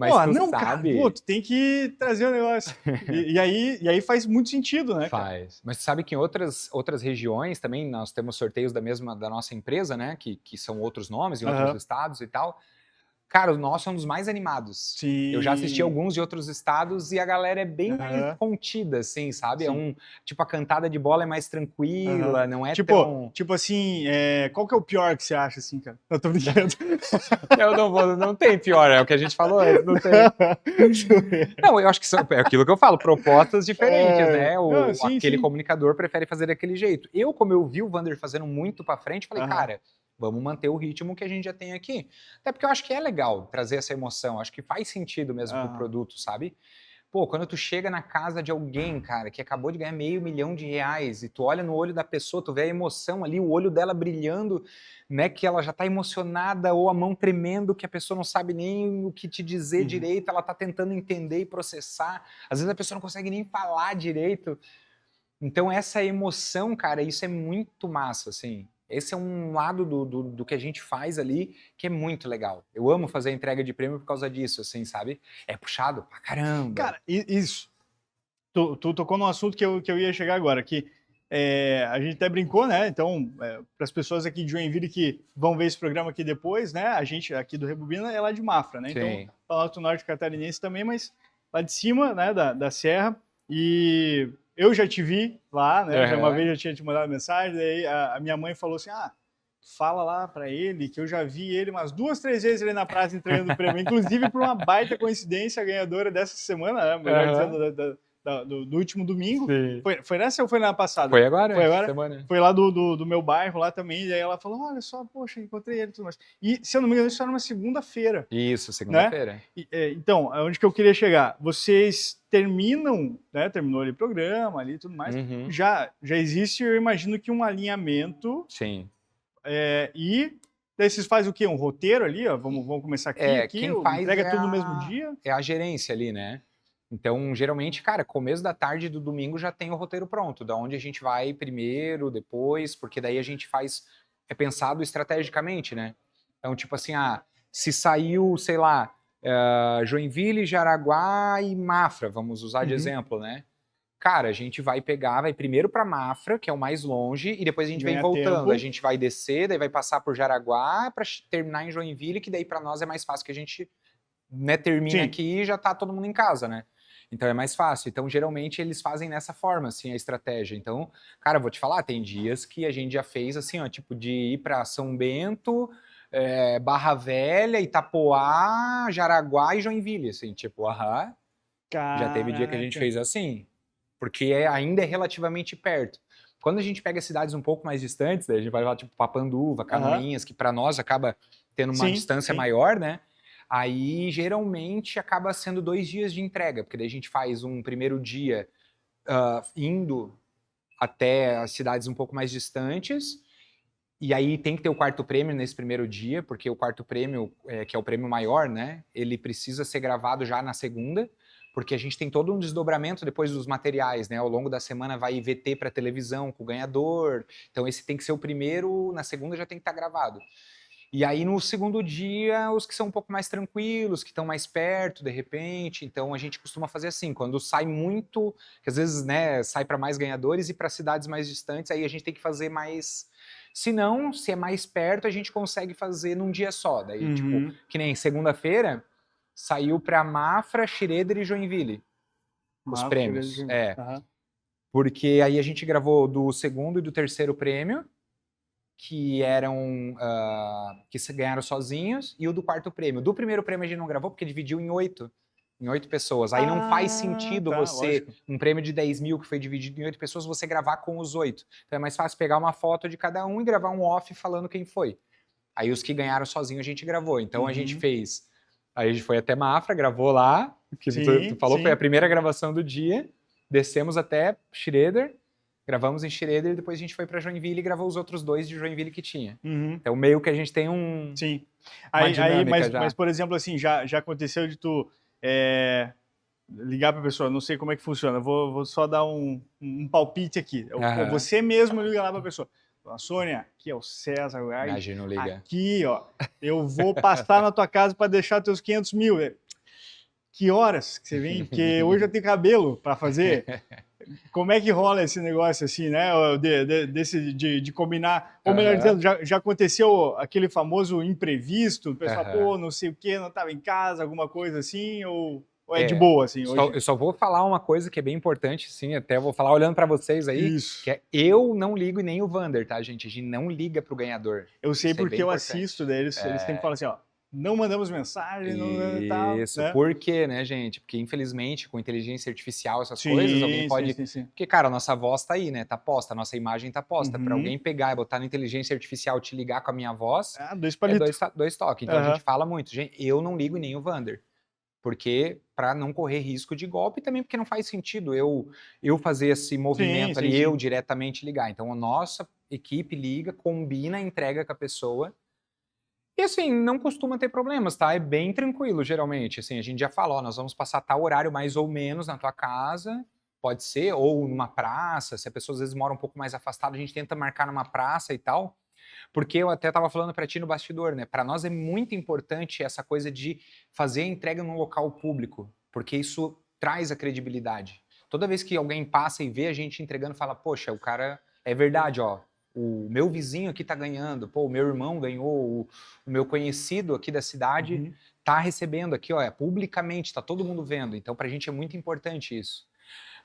Mas Pô, tu não, sabe... cara, pô, tu tem que trazer o negócio. E aí faz muito sentido, né, cara? Faz. Mas tu sabe que em outras regiões também nós temos sorteios da nossa empresa, né? Que são outros nomes, em outros estados e tal. Cara, o nosso é um dos mais animados. Sim. Eu já assisti alguns de outros estados e a galera é bem mais contida, assim, sabe? Sim. Tipo, a cantada de bola é mais tranquila, não é tipo, tão... Tipo assim, qual que é o pior que você acha, assim, cara? Eu tô brincando. Não tem pior, é o que a gente falou antes, não tem. Não, eu acho que é aquilo que eu falo, propostas diferentes, né? Aquele comunicador prefere fazer daquele jeito. Como eu vi o Vander fazendo muito pra frente, falei, cara, vamos manter o ritmo que a gente já tem aqui. Até porque eu acho que é legal trazer essa emoção, acho que faz sentido mesmo pro produto, sabe? Pô, quando tu chega na casa de alguém, cara, que acabou de ganhar R$500 mil e tu olha no olho da pessoa, tu vê a emoção ali, o olho dela brilhando, né, que ela já tá emocionada, ou a mão tremendo, que a pessoa não sabe nem o que te dizer direito, ela tá tentando entender e processar. Às vezes a pessoa não consegue nem falar direito. Então essa emoção, cara, isso é muito massa, assim. Esse é um lado do que a gente faz ali que é muito legal. Eu amo fazer a entrega de prêmio por causa disso, assim, sabe? É puxado pra caramba. Cara, isso. Tu tocou num assunto que eu ia chegar agora, que a gente até brincou, né? Então, para as pessoas aqui de Joinville que vão ver esse programa aqui depois, né? A gente aqui do Rebobina é lá de Mafra, né? Sim. Então, falar do norte catarinense também, mas lá de cima, né? Da serra. E eu já te vi lá, né? Já uma vez já tinha te mandado mensagem, daí a minha mãe falou assim, fala lá para ele que eu já vi ele umas 2, 3 vezes ali na praça entregando o prêmio, inclusive por uma baita coincidência, a ganhadora dessa semana, né? Melhor dizendo, do último domingo. Foi nessa ou foi na passada? Foi agora? Foi agora? Semana. Foi lá do meu bairro lá também, e aí ela falou, olha só, poxa, encontrei ele e tudo mais. E, se eu não me engano, isso era uma segunda-feira. Isso, segunda-feira. Né? Então, onde que eu queria chegar? Vocês terminam, né? Terminou ali o programa ali e tudo mais. Já existe, eu imagino que um alinhamento. Sim. E daí vocês fazem o quê? Um roteiro ali? Ó, vamos começar aqui. Quem faz entrega tudo no mesmo dia? É a gerência ali, né? Então, geralmente, cara, começo da tarde do domingo já tem o roteiro pronto, da onde a gente vai primeiro, depois, porque daí a gente faz, é pensado estrategicamente, né? Então, tipo assim, se saiu, sei lá, Joinville, Jaraguá e Mafra, vamos usar de exemplo, né? Cara, a gente vai primeiro para Mafra, que é o mais longe, e depois a gente vem voltando. Tempo. A gente vai descer, daí vai passar por Jaraguá para terminar em Joinville, que daí para nós é mais fácil, que a gente, né, termina aqui e já tá todo mundo em casa, né? Então é mais fácil. Então, geralmente, eles fazem nessa forma, assim, a estratégia. Então, cara, vou te falar, tem dias que a gente já fez, assim, ó, tipo, de ir para São Bento, Barra Velha, Itapoá, Jaraguá e Joinville, assim, tipo, já teve dia que a gente fez assim, porque ainda é relativamente perto. Quando a gente pega cidades um pouco mais distantes, daí a gente vai lá, tipo, Papanduva, Canoinhas, que para nós acaba tendo uma distância maior, né? Aí, geralmente, acaba sendo 2 dias de entrega, porque daí a gente faz um primeiro dia indo até as cidades um pouco mais distantes, E aí tem que ter o quarto prêmio nesse primeiro dia, porque o quarto prêmio, que é o prêmio maior, né? Ele precisa ser gravado já na segunda, porque a gente tem todo um desdobramento depois dos materiais, né? Ao longo da semana vai IVT para televisão com o ganhador. Então esse tem que ser o primeiro, na segunda já tem que estar gravado. E aí no segundo dia, os que são um pouco mais tranquilos, que estão mais perto, de repente. Então a gente costuma fazer assim, quando sai muito, que às vezes, né, sai para mais ganhadores e para cidades mais distantes, aí a gente tem que fazer mais. Se não, se é mais perto, a gente consegue fazer num dia só. Daí, tipo, que nem segunda-feira, saiu para Mafra, Schroeder e Joinville. Os prêmios. Porque aí a gente gravou do segundo e do terceiro prêmio, que eram que se ganharam sozinhos, e o do quarto prêmio. Do primeiro prêmio a gente não gravou porque dividiu em 8 pessoas. Aí não faz sentido você, lógico. Um prêmio de 10 mil que foi dividido em 8 pessoas, você gravar com os 8. Então é mais fácil pegar uma foto de cada um e gravar um off falando quem foi. Aí os que ganharam sozinho a gente gravou. Então a gente fez. Aí a gente foi até Mafra, gravou lá, que tu falou, foi a primeira gravação do dia. Descemos até Schroeder, gravamos em Schroeder e depois a gente foi para Joinville e gravou os outros 2 de Joinville que tinha. Então meio que a gente tem um... Sim. Mas, por exemplo, assim, já aconteceu de tu ligar para a pessoa, não sei como é que funciona, vou só dar um palpite aqui. Você mesmo liga lá para a pessoa. Sônia, aqui é o César. Imagina, liga. Aqui, ó, eu vou passar na tua casa para deixar teus 500 mil. Que horas que você vem? Porque hoje eu tenho cabelo para fazer. Como é que rola esse negócio assim, né? De combinar. Ou melhor dizendo, já aconteceu aquele famoso imprevisto? O pessoal, pô, não sei o quê, não estava em casa, alguma coisa assim? Ou é de boa, assim? Hoje? Eu só vou falar uma coisa que é bem importante, sim, até vou falar olhando para vocês aí, que é eu não ligo e nem o Vander, tá, gente? A gente não liga pro ganhador. Eu sei porque eu assisto deles, eles sempre falam assim, ó, não mandamos mensagem, não tal. Isso, né? Por quê, né, gente? Porque, infelizmente, com inteligência artificial, essas coisas, alguém pode... Sim. Porque, cara, a nossa voz tá aí, né? Tá posta, a nossa imagem tá posta. Para alguém pegar e botar na inteligência artificial, te ligar com a minha voz, dois toques. Então, a gente fala muito. Gente, eu não ligo e nem o Vander. Porque, para não correr risco de golpe, e também porque não faz sentido eu fazer esse movimento ali, eu diretamente ligar. Então, a nossa equipe liga, combina, entrega com a pessoa. E assim, não costuma ter problemas, tá? É bem tranquilo, geralmente. Assim, a gente já fala, ó, nós vamos passar tal horário mais ou menos na tua casa, pode ser, ou numa praça, se a pessoa às vezes mora um pouco mais afastada, a gente tenta marcar numa praça e tal. Porque eu até estava falando para ti no bastidor, né? Para nós é muito importante essa coisa de fazer a entrega num local público, porque isso traz a credibilidade. Toda vez que alguém passa e vê a gente entregando, fala, poxa, o cara é verdade, ó. O meu vizinho aqui tá ganhando, pô, o meu irmão ganhou, o meu conhecido aqui da cidade tá recebendo aqui, ó, publicamente, tá todo mundo vendo. Então, pra gente é muito importante isso.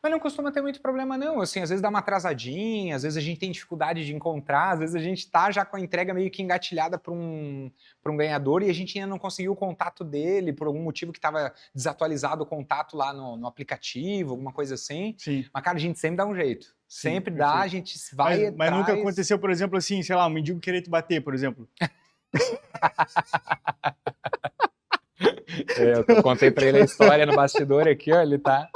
Mas não costuma ter muito problema, não. Assim, às vezes dá uma atrasadinha, às vezes a gente tem dificuldade de encontrar, às vezes a gente tá já com a entrega meio que engatilhada para um ganhador e a gente ainda não conseguiu o contato dele por algum motivo que estava desatualizado o contato lá no aplicativo, alguma coisa assim. Sim. Mas, cara, a gente sempre dá um jeito. Sempre dá, a gente vai mas nunca aconteceu, por exemplo, assim, sei lá, um mendigo querer te bater, por exemplo. Eu contei pra ele a história no bastidor aqui, ó, ele tá...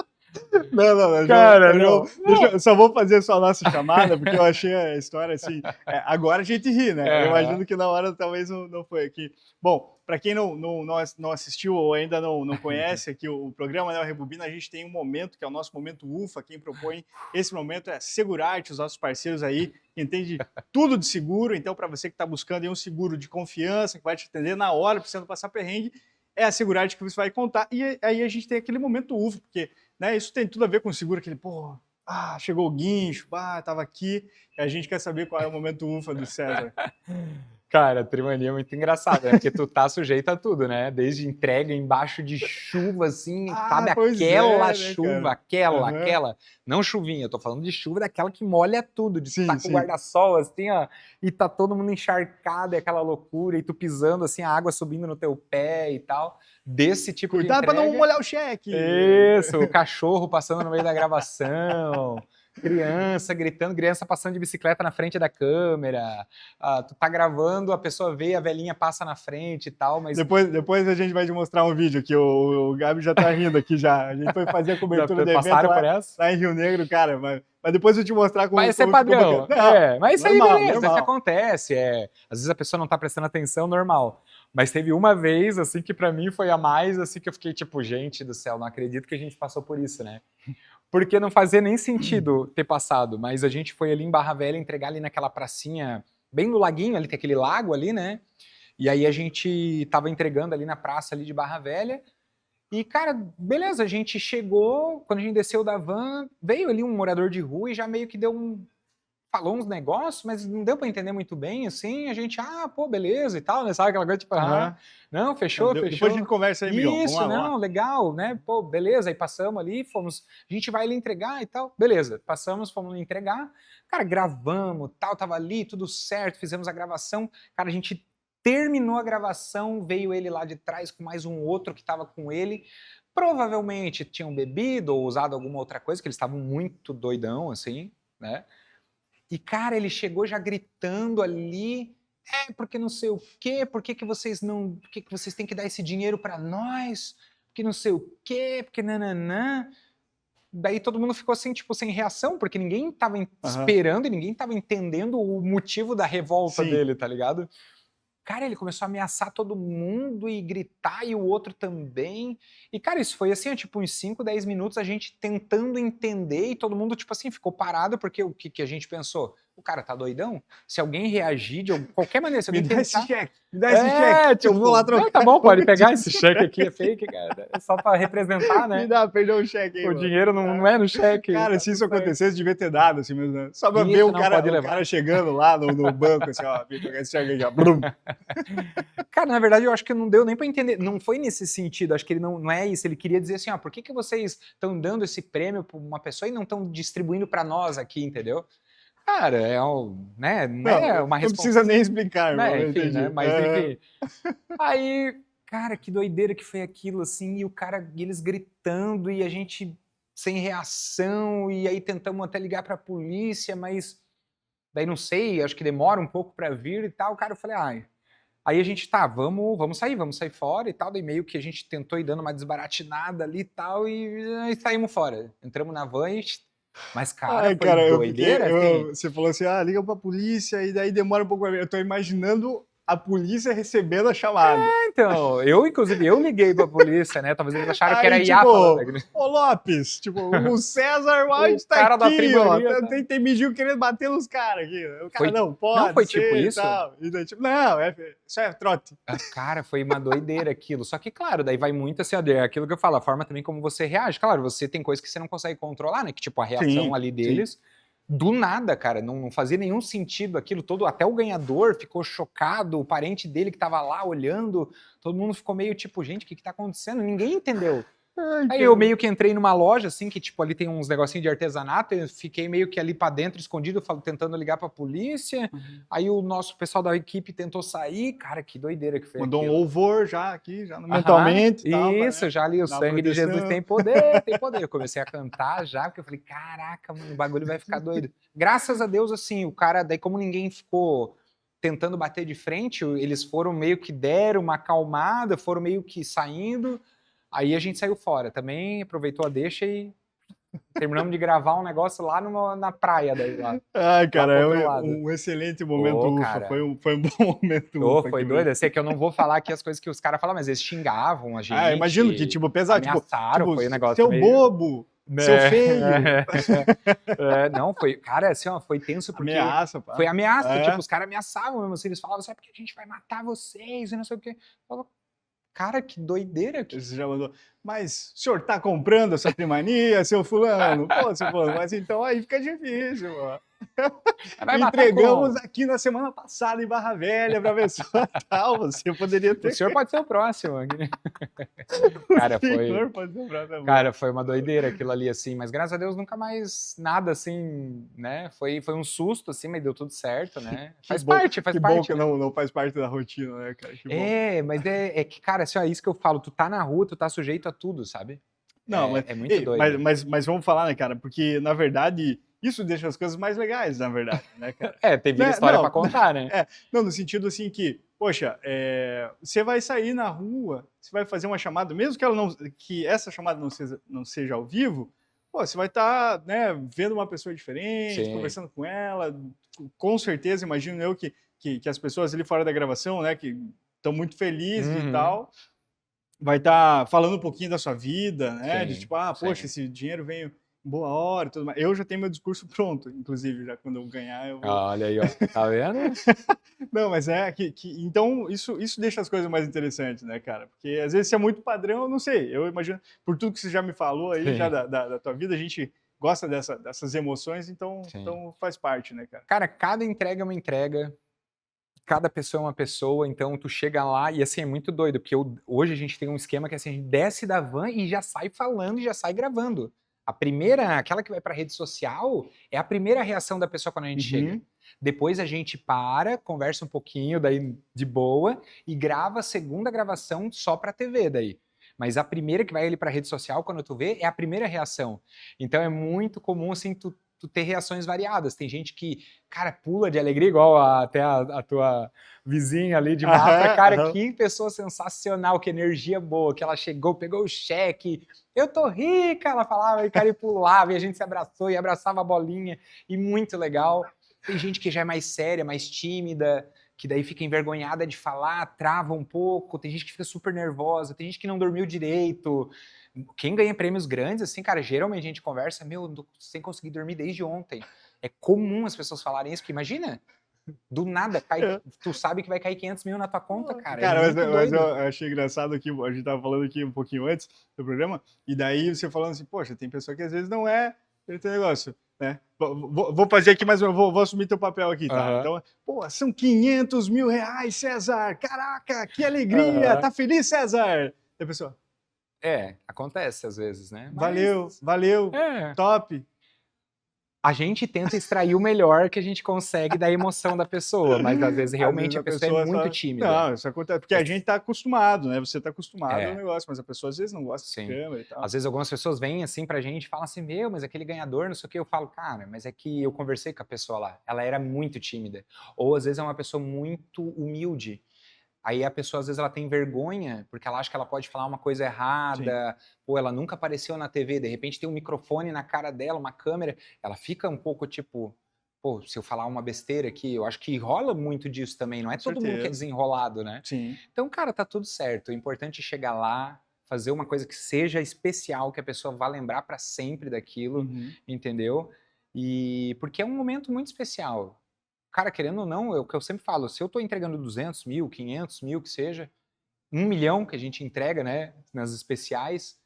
Não. Cara, eu só vou fazer só a nossa chamada, porque eu achei a história assim. Agora a gente ri, né? Eu imagino que na hora talvez não foi aqui. Bom, para quem não assistiu ou ainda não conhece aqui o programa, né, o Rebobina, a gente tem um momento que é o nosso momento UFA. Quem propõe esse momento é Segurarte, os nossos parceiros aí, que entende tudo de seguro. Então, para você que está buscando aí um seguro de confiança, que vai te atender na hora, precisando passar perrengue, é a Segurarte que você vai contar. E aí a gente tem aquele momento UFA, porque... né, isso tem tudo a ver com o seguro, aquele, chegou o guincho, tava aqui, e a gente quer saber qual é o momento UFA do César. Cara, a Trimania é muito engraçada, né? Porque tu tá sujeito a tudo, né? Desde entrega embaixo de chuva, assim, sabe? Aquela chuva, né, aquela. Não chuvinha, eu tô falando de chuva daquela que molha tudo, de estar com o guarda-sol, assim, ó, e tá todo mundo encharcado, é aquela loucura, e tu pisando, assim, a água subindo no teu pé e tal. Desse tipo Cuidado de entrega. Pra não molhar o cheque. Isso, o cachorro passando no meio da gravação. Criança gritando, criança passando de bicicleta na frente da câmera. Tu tá gravando, a pessoa vê, a velhinha passa na frente e tal, mas... Depois a gente vai te mostrar um vídeo que o Gabi já tá rindo aqui já. A gente foi fazer a cobertura do evento passaram por essa? lá em Rio Negro, cara, mas depois eu te mostrar como... Vai ser padrão. Mas isso normal, aí, beleza, normal. isso acontece. Às vezes a pessoa não tá prestando atenção, normal. Mas teve uma vez, assim, que pra mim foi a mais, assim, que eu fiquei tipo, gente do céu, não acredito que a gente passou por isso, né? Porque não fazia nem sentido ter passado, mas a gente foi ali em Barra Velha entregar ali naquela pracinha, bem no laguinho, ali tem aquele lago ali, né? E aí a gente tava entregando ali na praça ali de Barra Velha, e cara, beleza, a gente chegou, quando a gente desceu da van, veio ali um morador de rua e já meio que falou uns negócios, mas não deu pra entender muito bem, assim, a gente, pô, beleza e tal, né, sabe aquela coisa, tipo, não, fechou. Depois a gente conversa aí, Miguel. Isso, não, legal, né, pô, beleza, aí passamos ali, a gente vai ali entregar e tal, beleza, passamos, fomos entregar, cara, gravamos, tal, tava ali, tudo certo, fizemos a gravação, cara, a gente terminou a gravação, veio ele lá de trás com mais um outro que tava com ele, provavelmente tinham bebido ou usado alguma outra coisa, que eles estavam muito doidão, assim, né, e, cara, ele chegou já gritando ali, porque não sei o quê, por que vocês têm que dar esse dinheiro pra nós, porque não sei o quê, porque nananã. Daí todo mundo ficou assim, tipo, sem reação, porque ninguém tava esperando e ninguém tava entendendo o motivo da revolta dele, tá ligado? Cara, ele começou a ameaçar todo mundo e gritar, e o outro também. E, cara, isso foi assim, tipo, uns 5, 10 minutos a gente tentando entender e todo mundo, tipo assim, ficou parado, porque o que a gente pensou? O cara tá doidão? Se alguém reagir de qualquer maneira, se alguém Me dá esse tentar... cheque, me dá esse cheque, tipo, eu vou lá trocar. Tá bom, pode pegar esse cheque aqui, é fake, cara. É só pra representar, né? Me dá, perdeu o cheque aí, O mano. dinheiro não é no cheque. Cara, se isso acontecesse, devia ter dado, assim mesmo, né? Só pra ver o cara chegando lá no banco, assim, ó, vem pegar esse cheque aí, ó. Brum. Cara, na verdade, eu acho que não deu nem pra entender. Não foi nesse sentido, acho que ele não é isso. Ele queria dizer assim, por que vocês estão dando esse prêmio pra uma pessoa e não estão distribuindo pra nós aqui, entendeu? Cara, é né? Não é uma Não precisa nem explicar, irmão. Né? Enfim, né? Mas enfim. Aí, cara, que doideira que foi aquilo, assim, e eles gritando, e a gente sem reação, e aí tentamos até ligar pra polícia, mas daí não sei, acho que demora um pouco pra vir e tal. Cara, eu falei, aí a gente, vamos sair fora e tal, daí meio que a gente tentou ir dando uma desbaratinada ali e tal, e saímos fora. Entramos na van e... Mas, cara, foi doideira, assim. Você falou assim, liga pra polícia, e daí demora um pouco pra ver. Eu tô imaginando a polícia recebendo a chamada. Então, inclusive, eu liguei pra polícia, né? Talvez eles acharam que era IA falando. Ô, Lopes, o César White tá cara aqui, da ó. Tem Mijinho querendo bater nos caras aqui. O cara, não pode. Não foi tipo isso? E daí, tipo, não, isso é trote. Cara, foi uma doideira aquilo. Só que, claro, daí vai muito assim, aquilo que eu falo, a forma também como você reage. Claro, você tem coisas que você não consegue controlar, né? Que tipo, a reação ali deles... Sim. Do nada, cara, não fazia nenhum sentido aquilo todo, até o ganhador ficou chocado, o parente dele que tava lá olhando, todo mundo ficou meio tipo, gente, o que tá acontecendo? Ninguém entendeu. Aí eu meio que entrei numa loja, assim, que tipo, ali tem uns negocinhos de artesanato, eu fiquei meio que ali pra dentro, escondido, tentando ligar pra polícia, aí o nosso pessoal da equipe tentou sair, cara, que doideira que foi Mandou aquilo. um louvor já aqui, já mentalmente. Isso, tal, já ali, o sangue de Jesus tem poder, tem poder. Eu comecei a cantar já, porque eu falei, caraca, mano, o bagulho vai ficar doido. Graças a Deus, assim, o cara, daí como ninguém ficou tentando bater de frente, eles foram meio que deram uma acalmada, foram meio que saindo. Aí a gente saiu fora, também aproveitou a deixa e terminamos de gravar um negócio lá na praia. Daí, lá, cara, é um excelente momento ufa, foi um bom momento ufa. Foi doido, eu sei que eu não vou falar aqui as coisas que os caras falam, mas eles xingavam a gente. Imagino que, tipo, pesado, ameaçaram, foi um negócio seu meio... bobo, seu feio. Não, foi, cara, assim, ó, foi tenso porque... Ameaça, pá. Foi ameaça, tipo, os caras ameaçavam mesmo, assim, eles falavam, sabe porque a gente vai matar vocês e não sei o quê. Eu falava, cara, que doideira. Você já mandou, mas o senhor tá comprando essa trimania, seu fulano? Pô, seu fulano, mas então aí fica difícil, mano. Entregamos aqui na semana passada em Barra Velha pra pessoa tal, você poderia ter... O senhor pode ser o próximo. Cara, foi uma doideira aquilo ali, assim, mas graças a Deus nunca mais nada, assim, né, foi um susto, assim, mas deu tudo certo, né, faz parte. Que bom que não faz parte da rotina, né, cara, que bom. Mas é que, cara, assim, ó, isso que eu falo, tu tá na rua, tu tá sujeito a tudo, sabe? Não, é muito doido. Mas vamos falar, né, cara, porque, na verdade... isso deixa as coisas mais legais, na verdade, né, cara? Tem Né, história não. pra contar, né? Não, no sentido assim que, poxa, você vai sair na rua, você vai fazer uma chamada, mesmo que ela não, que essa chamada não seja ao vivo, pô, você vai estar, né, vendo uma pessoa diferente, Sim. conversando com ela, com certeza, imagino eu que as pessoas ali fora da gravação, né, que estão muito felizes e Uhum. tal, vai estar falando um pouquinho da sua vida, né, de Sim, tipo, poxa, sim. esse dinheiro veio em boa hora e tudo mais. Eu já tenho meu discurso pronto, inclusive, já quando eu ganhar eu vou... Olha aí, ó. Tá vendo? Não, mas então isso deixa as coisas mais interessantes, né, cara? Porque às vezes se é muito padrão, eu não sei. Eu imagino, por tudo que você já me falou aí, já Sim. da tua vida, a gente gosta dessas emoções, então Sim. faz parte, né, cara? Cara, cada entrega é uma entrega, cada pessoa é uma pessoa, então tu chega lá e assim, é muito doido, porque hoje a gente tem um esquema que assim, a gente desce da van e já sai falando e já sai gravando. A primeira, aquela que vai pra rede social, é a primeira reação da pessoa quando a gente chega. Uhum. Depois a gente para, conversa um pouquinho, daí de boa, e grava a segunda gravação só pra TV daí. Mas a primeira que vai ali pra rede social, quando tu vê, é a primeira reação. Então é muito comum, assim, tu ter reações variadas. Tem gente que, cara, pula de alegria, igual até a tua vizinha ali de Mafra. Cara, que pessoa sensacional, que energia boa, que ela chegou, pegou o cheque, eu tô rica, ela falava, e cara, e pulava, e a gente se abraçou, e abraçava a bolinha, e muito legal. Tem gente que já é mais séria, mais tímida, que daí fica envergonhada de falar, trava um pouco, tem gente que fica super nervosa, tem gente que não dormiu direito. Quem ganha prêmios grandes, assim, cara, geralmente a gente conversa, meu, sem conseguir dormir desde ontem. É comum as pessoas falarem isso, porque imagina, do nada, tu sabe que vai cair 500 mil na tua conta, cara, é muito mas doido. eu achei engraçado que a gente tava falando aqui um pouquinho antes do programa, e daí você falando assim, poxa, tem pessoa que às vezes não é esse negócio, né? Vou fazer aqui, mas eu vou assumir teu papel aqui, tá? Uhum. Então, pô, são 500 mil reais, César! Caraca, que alegria! Uhum. Tá feliz, César? E a pessoa, Acontece às vezes, né? valeu, É. top! A gente tenta extrair o melhor que a gente consegue da emoção da pessoa, mas às vezes Às realmente vezes a a pessoa é pessoa muito só... tímida. Não, isso acontece, porque a gente tá acostumado, né? Você tá acostumado ao É, negócio, mas a pessoa às vezes não gosta de sim. câmera e tal. Às vezes algumas pessoas vêm assim pra gente e falam assim, meu, mas aquele ganhador, não sei o que, eu falo, cara, mas é que eu conversei com a pessoa lá, ela era muito tímida. Ou às vezes é uma pessoa muito humilde. Aí a pessoa, às vezes, ela tem vergonha, porque ela acha que ela pode falar uma coisa Sim. errada, ou ela nunca apareceu na TV, de repente tem um microfone na cara dela, uma câmera, ela fica um pouco tipo, pô, se eu falar uma besteira aqui, eu acho que rola muito disso também, não é Com todo mundo que é certeza. desenrolado, né? Sim. Então, cara, tá tudo certo, o importante é chegar lá, fazer uma coisa que seja especial, que a pessoa vá lembrar pra sempre daquilo, Uhum. entendeu? E porque é um momento muito especial. Cara, querendo ou não, é o que eu sempre falo, se eu tô entregando 200 mil, 500 mil, que seja, 1 milhão que a gente entrega, né, nas especiais,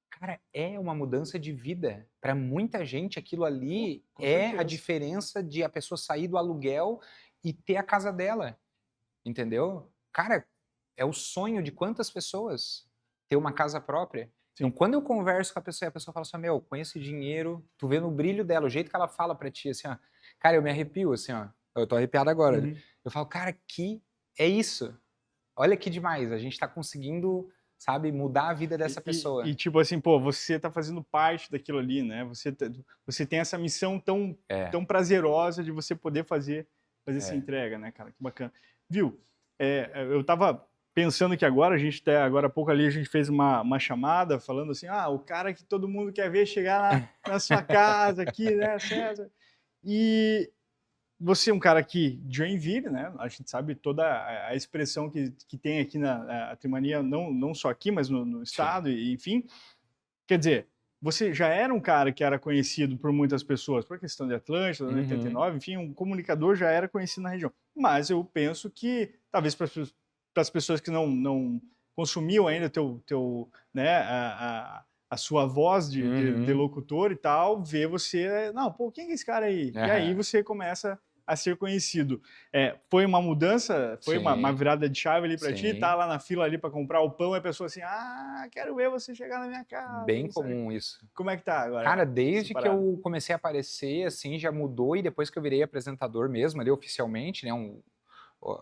cara, é uma mudança de vida. Para muita gente, aquilo ali Com é a certeza. diferença de a pessoa sair do aluguel e ter a casa dela, entendeu? Cara, é o sonho de quantas pessoas ter uma casa própria. Então, Sim. quando eu converso com a pessoa fala assim, meu, com esse dinheiro, tu vê no brilho dela, o jeito que ela fala pra ti, assim, ó, cara, eu me arrepio, assim, ó, eu tô arrepiado agora. Uhum. Eu falo, cara, que é isso? Olha que demais, a gente tá conseguindo, sabe, mudar a vida dessa pessoa. Tipo assim, pô, você tá fazendo parte daquilo ali, né? Você tem essa missão É, tão prazerosa de você poder fazer essa é. entrega, né, cara? Que bacana. Viu? Eu tava pensando que agora, agora há pouco ali, a gente fez uma chamada falando assim, o cara que todo mundo quer ver chegar na sua casa aqui, né, César? E você é um cara aqui de Joinville, né? A gente sabe toda a expressão que tem aqui na Trimania, não só aqui, mas no Sim. estado, e, enfim. Quer dizer, você já era um cara que era conhecido por muitas pessoas, por questão de Atlântida, Uhum. 89, enfim, um comunicador já era conhecido na região. Mas eu penso que, talvez para as pessoas que não consumiam ainda né, a sua voz de Uhum. locutor e tal, ver você, não, pô, quem é esse cara aí? E aí Aham. você começa a ser conhecido. Foi uma mudança, foi uma Sim, virada de chave ali para ti, tá sim. lá na fila ali para comprar o pão, e a pessoa assim, quero ver você chegar na minha casa, Bem não sei. comum isso. Como é que tá agora Cara, essa desde que parada? eu comecei a aparecer, assim, já mudou, e depois que eu virei apresentador mesmo, ali, oficialmente, né,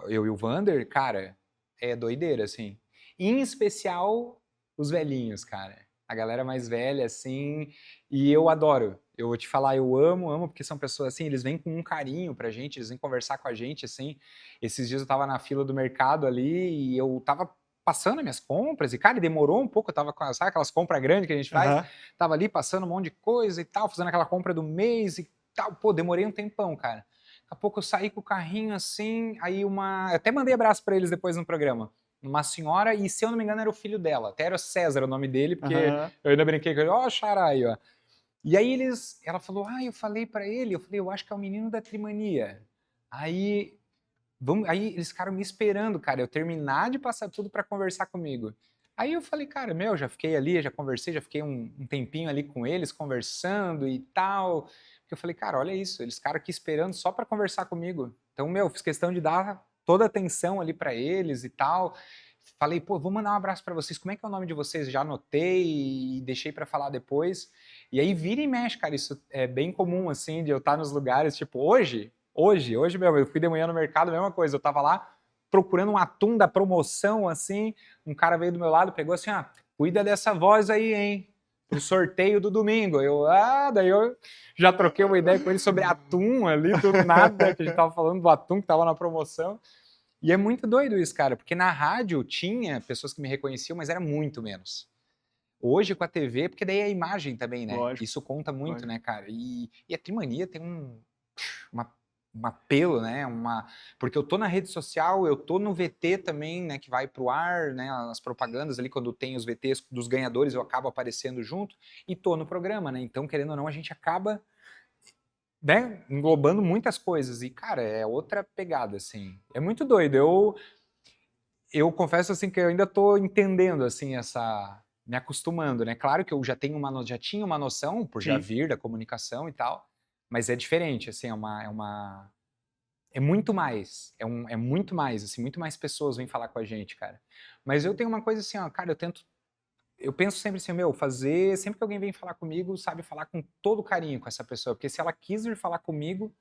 eu e o Vander, cara, é doideira, assim. Em especial, os velhinhos, cara. A galera mais velha, assim, e eu adoro. Eu vou te falar, eu amo, porque são pessoas assim, eles vêm com um carinho pra gente, eles vêm conversar com a gente, assim. Esses dias eu tava na fila do mercado ali e eu tava passando as minhas compras e, cara, demorou um pouco, eu tava com, sabe aquelas compras grandes que a gente faz? Aham. Tava ali passando um monte de coisa e tal, fazendo aquela compra do mês e tal. Pô, demorei um tempão, cara. Daqui a pouco eu saí com o carrinho assim, aí eu até mandei abraço pra eles depois no programa. Uma senhora, e se eu não me engano era o filho dela, até era o César o nome dele, porque Aham. eu ainda brinquei com ele, ó, Xarai, ó. E aí ela falou, eu falei pra ele, eu acho que é o menino da Trimania. Aí, aí eles ficaram me esperando, cara, eu terminar de passar tudo pra conversar comigo. Aí eu falei, cara, já fiquei ali, já conversei, já fiquei um tempinho ali com eles, conversando e tal. Porque eu falei, cara, olha isso, eles ficaram aqui esperando só pra conversar comigo. Então, fiz questão de dar toda a atenção ali pra eles e tal. Falei, pô, vou mandar um abraço pra vocês, como é que é o nome de vocês? Já anotei e deixei pra falar depois. E aí vira e mexe, cara, isso é bem comum, assim, de eu estar nos lugares, tipo, hoje, eu fui de manhã no mercado, a mesma coisa, eu tava lá procurando um atum da promoção, assim, um cara veio do meu lado, pegou assim, cuida dessa voz aí, hein, pro sorteio do domingo. Daí eu já troquei uma ideia com ele sobre atum ali, do nada, que a gente tava falando do atum que tava na promoção. E é muito doido isso, cara, porque na rádio tinha pessoas que me reconheciam, mas era muito menos. Hoje com a TV, porque daí é a imagem também, né? Lógico, Isso conta muito, lógico. né, cara? E a Trimania tem um apelo, né? Porque eu tô na rede social, eu tô no VT também, né? Que vai pro ar, né? As propagandas ali, quando tem os VTs dos ganhadores, eu acabo aparecendo junto. E tô no programa, né? Então, querendo ou não, a gente acaba, né, englobando muitas coisas. E, cara, é outra pegada, assim. É muito doido. Eu confesso assim que eu ainda estou entendendo assim me acostumando, né? Claro que eu já tinha uma noção por já Sim. vir da comunicação e tal, mas é diferente, assim, é muito mais, é muito mais, assim, muito mais pessoas vêm falar com a gente, cara. Mas eu tenho uma coisa assim, ó, cara, eu penso sempre assim, sempre que alguém vem falar comigo, sabe falar com todo carinho com essa pessoa, porque se ela quis vir falar comigo,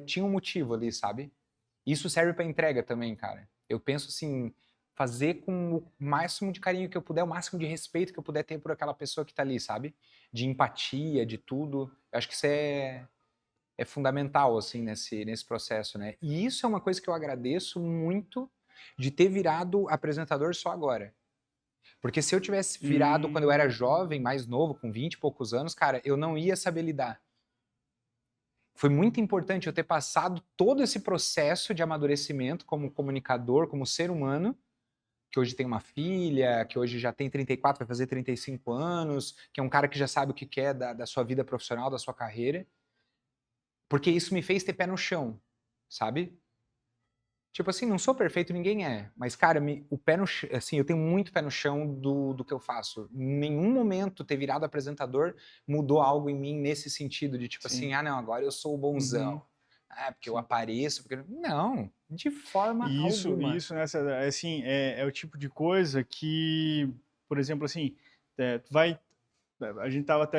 tinha um motivo ali, sabe? Isso serve para entrega também, cara. Eu penso assim, fazer com o máximo de carinho que eu puder, o máximo de respeito que eu puder ter por aquela pessoa que tá ali, sabe? De empatia, de tudo. Eu acho que isso é fundamental, assim, nesse processo, né? E isso é uma coisa que eu agradeço muito de ter virado apresentador só agora. Porque se eu tivesse virado quando eu era jovem, mais novo, com 20 e poucos anos, cara, eu não ia saber lidar. Foi muito importante eu ter passado todo esse processo de amadurecimento como comunicador, como ser humano, que hoje tem uma filha, que hoje já tem 34, vai fazer 35 anos, que é um cara que já sabe o que quer da sua vida profissional, da sua carreira, porque isso me fez ter pé no chão, sabe? Tipo assim, não sou perfeito, ninguém é, mas, cara, o pé no chão, assim, eu tenho muito pé no chão do que eu faço. Em nenhum momento ter virado apresentador mudou algo em mim nesse sentido de tipo Sim. assim, não, agora eu sou o bonzão. Porque eu apareço, porque... Não, de forma alguma. Isso, né, assim, é o tipo de coisa que, por exemplo, assim, tu vai, a gente tava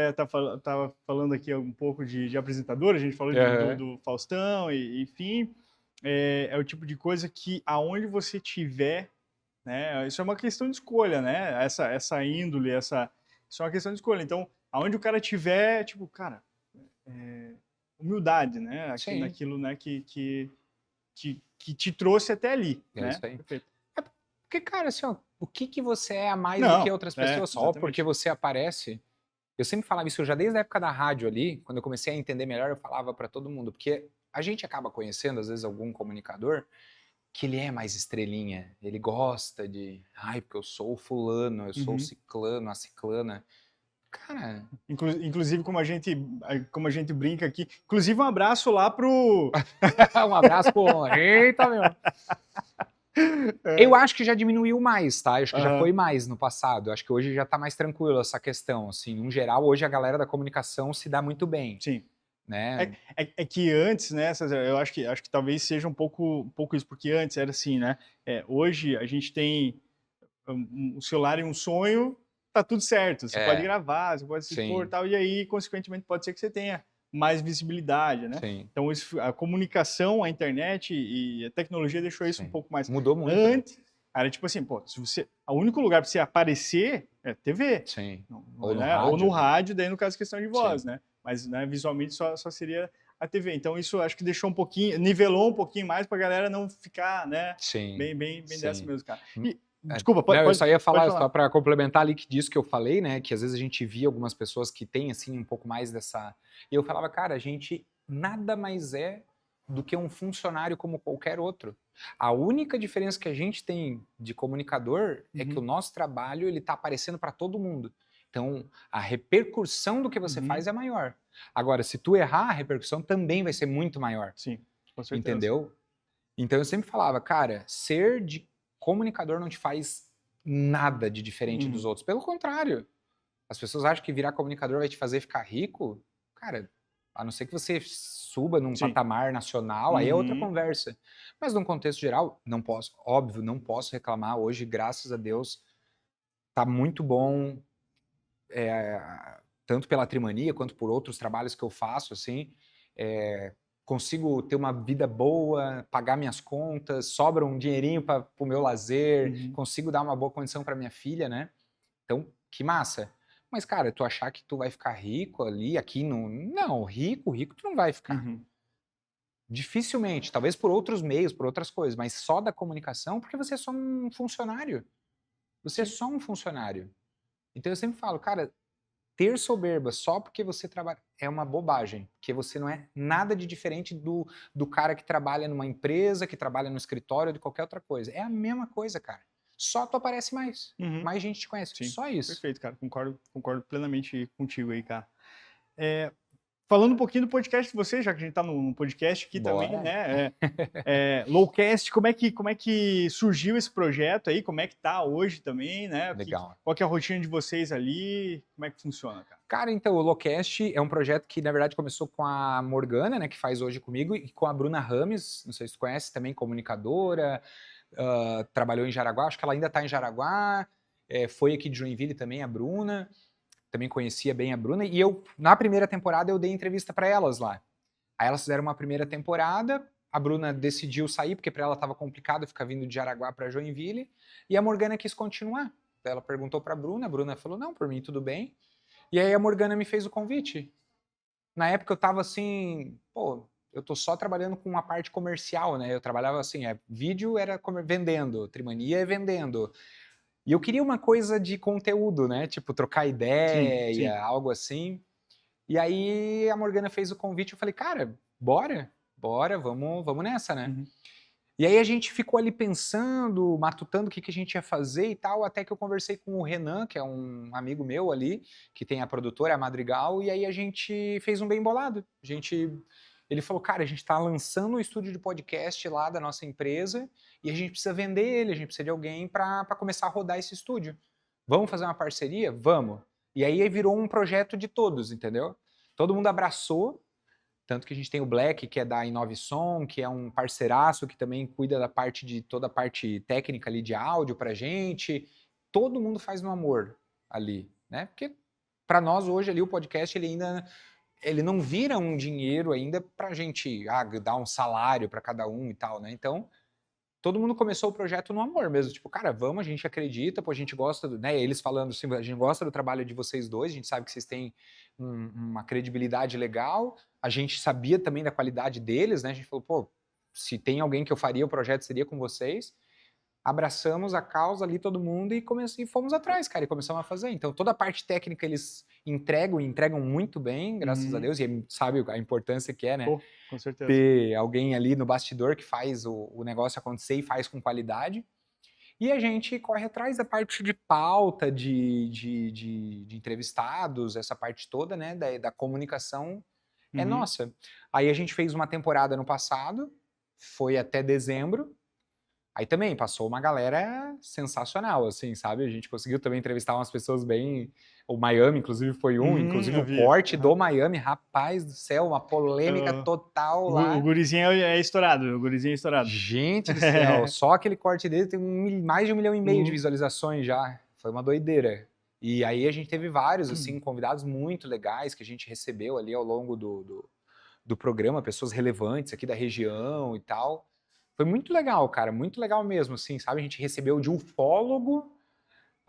falando aqui um pouco de apresentador, a gente falou do Faustão, enfim, é o tipo de coisa que aonde você tiver, né, isso é uma questão de escolha, né, essa índole, isso é uma questão de escolha, então, aonde o cara tiver, tipo, cara, humildade, né, Sim. naquilo, né, que te trouxe até ali, É né? isso aí. Perfeito. Porque, cara, assim, ó, o que você é a mais Não, do que outras pessoas? Só exatamente. porque você aparece. Eu sempre falava isso, já desde a época da rádio ali, quando eu comecei a entender melhor, eu falava pra todo mundo, porque a gente acaba conhecendo, às vezes, algum comunicador que ele é mais estrelinha, ele gosta de, porque eu sou o fulano, eu sou o ciclano, a ciclana. Cara... Inclusive, como a gente brinca aqui, inclusive um abraço lá pro... Um abraço pro... Eita, meu! Eu acho que já diminuiu mais, tá? Eu acho que já foi mais no passado. Eu acho que hoje já tá mais tranquilo essa questão, assim. No geral, hoje a galera da comunicação se dá muito bem. Sim. Né? É que antes, né, César, eu acho que talvez seja um pouco isso, porque antes era assim, né? Hoje a gente tem um celular e um sonho, tá tudo certo. Você pode gravar, você pode se expor e tal, e aí, consequentemente, pode ser que você tenha mais visibilidade, né? Sim. Então, a comunicação, a internet e a tecnologia deixou isso um pouco mais... Mudou muito. Antes, Era tipo assim, pô, se você, o único lugar pra você aparecer é TV. Sim. Não, Ou no né? rádio, Ou no né? rádio, daí no caso questão de voz, Sim. né? Mas né, visualmente só seria a TV. Então isso acho que deixou um pouquinho, nivelou um pouquinho mais pra galera não ficar, né? Sim. Bem dessa Sim. mesmo, cara. Hum, E, desculpa, Não, eu só ia pode falar, falar. só para complementar ali disso que eu falei, né? Que às vezes a gente via algumas pessoas que têm, assim, um pouco mais dessa... E eu falava, cara, a gente nada mais é do que um funcionário como qualquer outro. A única diferença que a gente tem de comunicador é que o nosso trabalho, ele tá aparecendo para todo mundo. Então, a repercussão do que você faz é maior. Agora, se tu errar, a repercussão também vai ser muito maior. Sim, com certeza. Entendeu? Então eu sempre falava, cara, ser de comunicador não te faz nada de diferente dos outros. Pelo contrário, as pessoas acham que virar comunicador vai te fazer ficar rico. Cara, a não ser que você suba num Sim. patamar nacional, aí é outra conversa. Mas num contexto geral, não posso, óbvio, não posso reclamar. Hoje, graças a Deus, tá muito bom, tanto pela Trimania quanto por outros trabalhos que eu faço, assim. Consigo ter uma vida boa, pagar minhas contas, sobra um dinheirinho para o meu lazer, consigo dar uma boa condição para minha filha, né? Então, que massa. Mas, cara, tu achar que tu vai ficar rico ali, aqui não, rico tu não vai ficar. Dificilmente, talvez por outros meios, por outras coisas, mas só da comunicação, porque você é só um funcionário. Você é só um funcionário. Então eu sempre falo, cara, ter soberba só porque você trabalha é uma bobagem, porque você não é nada de diferente do cara que trabalha numa empresa, que trabalha no escritório, de qualquer outra coisa. É a mesma coisa, cara. Só tu aparece mais. Mais gente te conhece. Sim, só isso. Perfeito, cara. Concordo plenamente contigo aí, cara. Falando um pouquinho do podcast de você, já que a gente tá no podcast aqui Bora. também, né? Lowcast, como é que surgiu esse projeto aí? Como é que tá hoje também, né? Legal. Qual que é a rotina de vocês ali? Como é que funciona, cara? Cara, então, o Lowcast é um projeto que, na verdade, começou com a Morgana, né, que faz hoje comigo, e com a Bruna Rames, não sei se tu conhece, também comunicadora, trabalhou em Jaraguá, acho que ela ainda tá em Jaraguá, foi aqui de Joinville também, a Bruna, também conhecia bem a Bruna, e eu, na primeira temporada, eu dei entrevista para elas lá. Aí elas fizeram uma primeira temporada, a Bruna decidiu sair, porque para ela estava complicado ficar vindo de Jaraguá para Joinville, e a Morgana quis continuar. Ela perguntou para a Bruna falou, não, por mim tudo bem. E aí a Morgana me fez o convite. Na época eu tava assim, pô, eu tô só trabalhando com uma parte comercial, né? Eu trabalhava assim, vídeo era vendendo, Trimania é vendendo. E eu queria uma coisa de conteúdo, né? Tipo, trocar ideia, Sim. algo assim. E aí a Morgana fez o convite, eu falei, cara, bora, vamos nessa, né? E aí a gente ficou ali pensando, matutando o que a gente ia fazer e tal, até que eu conversei com o Renan, que é um amigo meu ali, que tem a produtora, a Madrigal, e aí a gente fez um bem bolado. Ele falou, cara, a gente tá lançando um estúdio de podcast lá da nossa empresa e a gente precisa vender ele, a gente precisa de alguém para começar a rodar esse estúdio. Vamos fazer uma parceria? Vamos. E aí virou um projeto de todos, entendeu? Todo mundo abraçou, tanto que a gente tem o Black, que é da Inove Som, que é um parceiraço que também cuida da parte de toda a parte técnica ali de áudio pra gente. Todo mundo faz no amor ali, né? Porque para nós hoje ali o podcast ele não vira um dinheiro ainda pra gente dar um salário para cada um e tal, né? Então, todo mundo começou o projeto no amor mesmo, tipo, cara, vamos, a gente acredita, pô, a gente gosta, né, eles falando assim, a gente gosta do trabalho de vocês dois, a gente sabe que vocês têm uma credibilidade legal, a gente sabia também da qualidade deles, né, a gente falou, pô, se tem alguém que eu faria o projeto seria com vocês, abraçamos a causa ali todo mundo e fomos atrás, cara, e começamos a fazer. Então toda a parte técnica eles entregam muito bem, graças a Deus, e sabe a importância que é, né? Pô, com certeza. Ter alguém ali no bastidor que faz o negócio acontecer e faz com qualidade. E a gente corre atrás da parte de pauta, de entrevistados, essa parte toda, né, da comunicação é nossa. Aí a gente fez uma temporada no passado, foi até dezembro. Aí também passou uma galera sensacional, assim, sabe? A gente conseguiu também entrevistar umas pessoas bem... O Miami, inclusive, foi inclusive o corte do Miami, rapaz do céu, uma polêmica total lá. O gurizinho é estourado, Gente do céu, só aquele corte dele tem mais de 1,5 milhão de visualizações já. Foi uma doideira. E aí a gente teve vários, assim, convidados muito legais que a gente recebeu ali ao longo do programa, pessoas relevantes aqui da região e tal. Foi muito legal, cara, muito legal mesmo, assim, sabe? A gente recebeu de ufólogo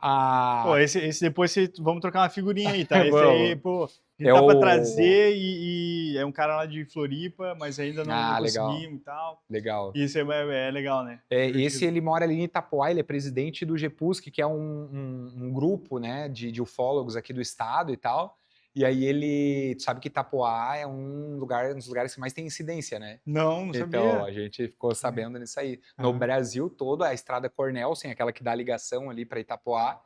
a... Pô, esse depois vamos trocar uma figurinha aí, tá? Esse aí, Vamos. pô, a gente É tá pra o- trazer e é um cara lá de Floripa, mas ainda não Ah, legal, conseguimos e tal. legal. Isso é legal, né? Esse ele mora ali em Itapoá, ele é presidente do GEPUSC, que é um grupo, né, de ufólogos aqui do estado e tal. E aí tu sabe que Itapoá é um dos lugares que mais tem incidência, né? Não Então, sabia. a gente ficou sabendo nisso aí. No Aham. Brasil todo, a Estrada Cornelsen, aquela que dá ligação ali para Itapoá,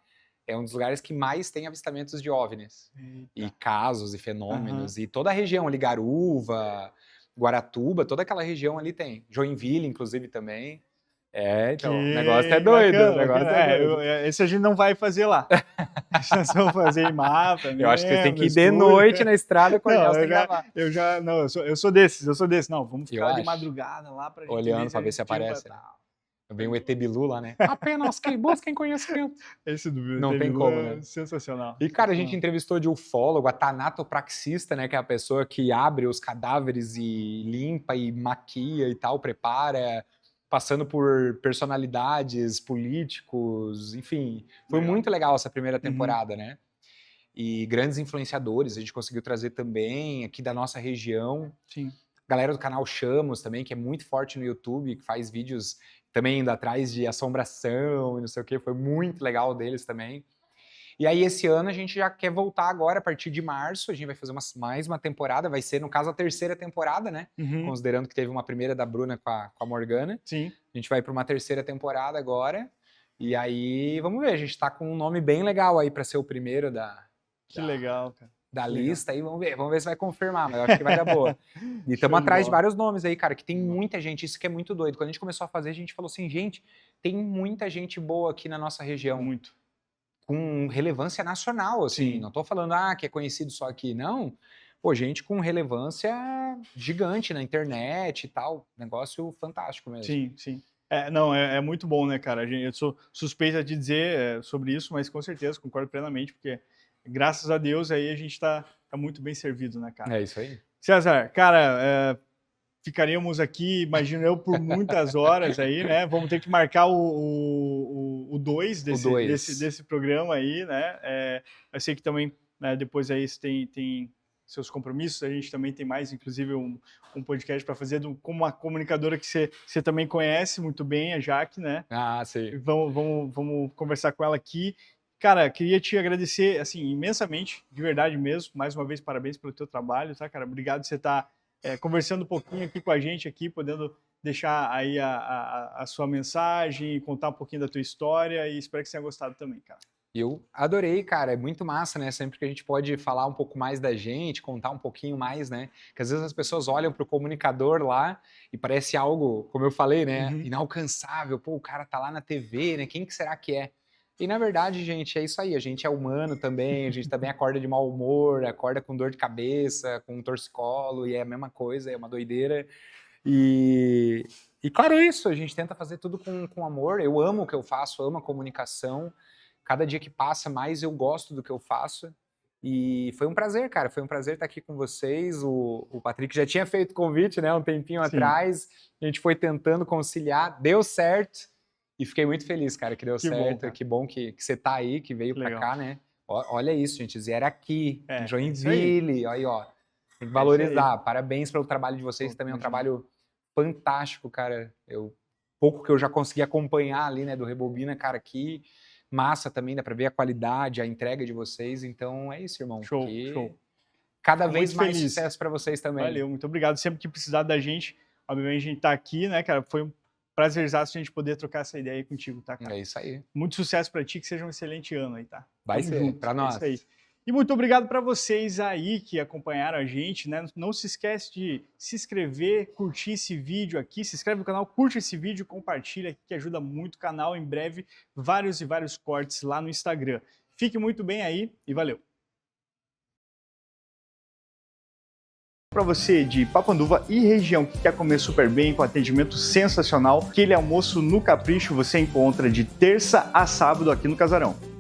é um dos lugares que mais tem avistamentos de OVNIs. E Eita. casos e fenômenos. E toda a região ali, Garuva, Guaratuba, toda aquela região ali tem. Joinville, inclusive, também. Então, o negócio é doido, o bacana, negócio bacana. é doido. Esse a gente não vai fazer lá. Nós vamos fazer em mapa Eu acho que você tem mesmo, que ir de escuro. noite na estrada, Não, Cornel, sem gravar. eu sou desses. Não, vamos Eu ficar de acho. madrugada lá pra gente Olhando pra ver se a gente aparece, tira né? tal. Vem o ET Bilu lá, né? Apenas quem busquem conhecimento. Esse do Não tem Bilu como, é né? sensacional. E, cara, a gente sensacional. entrevistou de ufólogo, a tanatopraxista, né? Que é a pessoa que abre os cadáveres e limpa e maquia e tal, prepara, passando por personalidades, políticos, enfim. Foi Legal. muito legal essa primeira Uhum. temporada, né? E grandes influenciadores, a gente conseguiu trazer também aqui da nossa região. Sim. Galera do canal Chamos também, que é muito forte no YouTube, que faz vídeos também indo atrás de assombração e não sei o que, foi muito legal deles também. E aí esse ano a gente já quer voltar agora, a partir de março, a gente vai fazer mais uma temporada, vai ser no caso a terceira temporada, né? Uhum. Considerando que teve uma primeira da Bruna com a Morgana. Sim. A gente vai para uma terceira temporada agora, e aí vamos ver, a gente tá com um nome bem legal aí para ser o primeiro Que legal, cara. da Que lista, aí vamos ver se vai confirmar, mas eu acho que vai dar boa. E estamos atrás de vários nomes aí, cara, que tem muita gente, isso que é muito doido. Quando a gente começou a fazer, a gente falou assim, gente, tem muita gente boa aqui na nossa região, Muito. com relevância nacional, assim, Sim. não tô falando, que é conhecido só aqui, não. Pô, gente com relevância gigante na internet e tal, negócio fantástico mesmo. Sim, sim. É muito bom, né, cara? Eu sou suspeita de dizer sobre isso, mas com certeza concordo plenamente, porque graças a Deus aí a gente tá muito bem servido, né, cara? É isso aí. César, cara, ficaríamos aqui, imagino eu, por muitas horas aí, né? Vamos ter que marcar o 2 desse programa aí, né? Eu sei que também, né, depois aí você tem seus compromissos, a gente também tem mais, inclusive, um podcast para fazer com uma comunicadora que você também conhece muito bem, a Jaque, né? Ah, sim. Vamos conversar com ela aqui. Cara, queria te agradecer, assim, imensamente, de verdade mesmo. Mais uma vez, parabéns pelo teu trabalho, tá, cara? Obrigado por você estar conversando um pouquinho aqui com a gente, aqui, podendo deixar aí a sua mensagem, contar um pouquinho da tua história, e espero que você tenha gostado também, cara. Eu adorei, cara, é muito massa, né? Sempre que a gente pode falar um pouco mais da gente, contar um pouquinho mais, né? Que às vezes as pessoas olham pro comunicador lá e parece algo, como eu falei, né? Uhum. Inalcançável. Pô, o cara tá lá na TV, né? Quem que será que é? E na verdade, gente, é isso aí. A gente é humano também, a gente também acorda de mau humor, acorda com dor de cabeça, com um torcicolo, e é a mesma coisa, é uma doideira. E claro, é isso, a gente tenta fazer tudo com amor. Eu amo o que eu faço, amo a comunicação. Cada dia que passa, mais eu gosto do que eu faço. E foi um prazer, cara. Foi um prazer estar aqui com vocês. O Patrick já tinha feito convite, né? Um tempinho atrás. A gente foi tentando conciliar. Deu certo. E fiquei muito feliz, cara, que deu certo. Bom, cara. Que bom que você tá aí, que veio pra cá, né? Olha isso, gente. Zero aqui, em Joinville. Aí, ó. Tem que valorizar. Parabéns pelo trabalho de vocês. Também é um trabalho fantástico, cara. Pouco que eu já consegui acompanhar ali, né? Do Rebobina, cara, aqui. Massa também, dá pra ver a qualidade, a entrega de vocês. Então é isso, irmão. Show. Cada vez mais feliz. sucesso pra vocês também. Valeu, muito obrigado. Sempre que precisar da gente, obviamente a gente tá aqui, né, cara? Foi um prazerzaço a gente poder trocar essa ideia aí contigo, tá, cara? É isso aí. Muito sucesso pra ti, que seja um excelente ano aí, tá? Vai ser, pra nós. É isso aí. E muito obrigado para vocês aí que acompanharam a gente, né? Não se esquece de se inscrever, curtir esse vídeo aqui, se inscreve no canal, curte esse vídeo, compartilha aqui, que ajuda muito o canal. Em breve, vários cortes lá no Instagram. Fique muito bem aí e valeu! Para você de Papanduva e região que quer comer super bem, com atendimento sensacional, aquele almoço no Capricho você encontra de terça a sábado aqui no Casarão.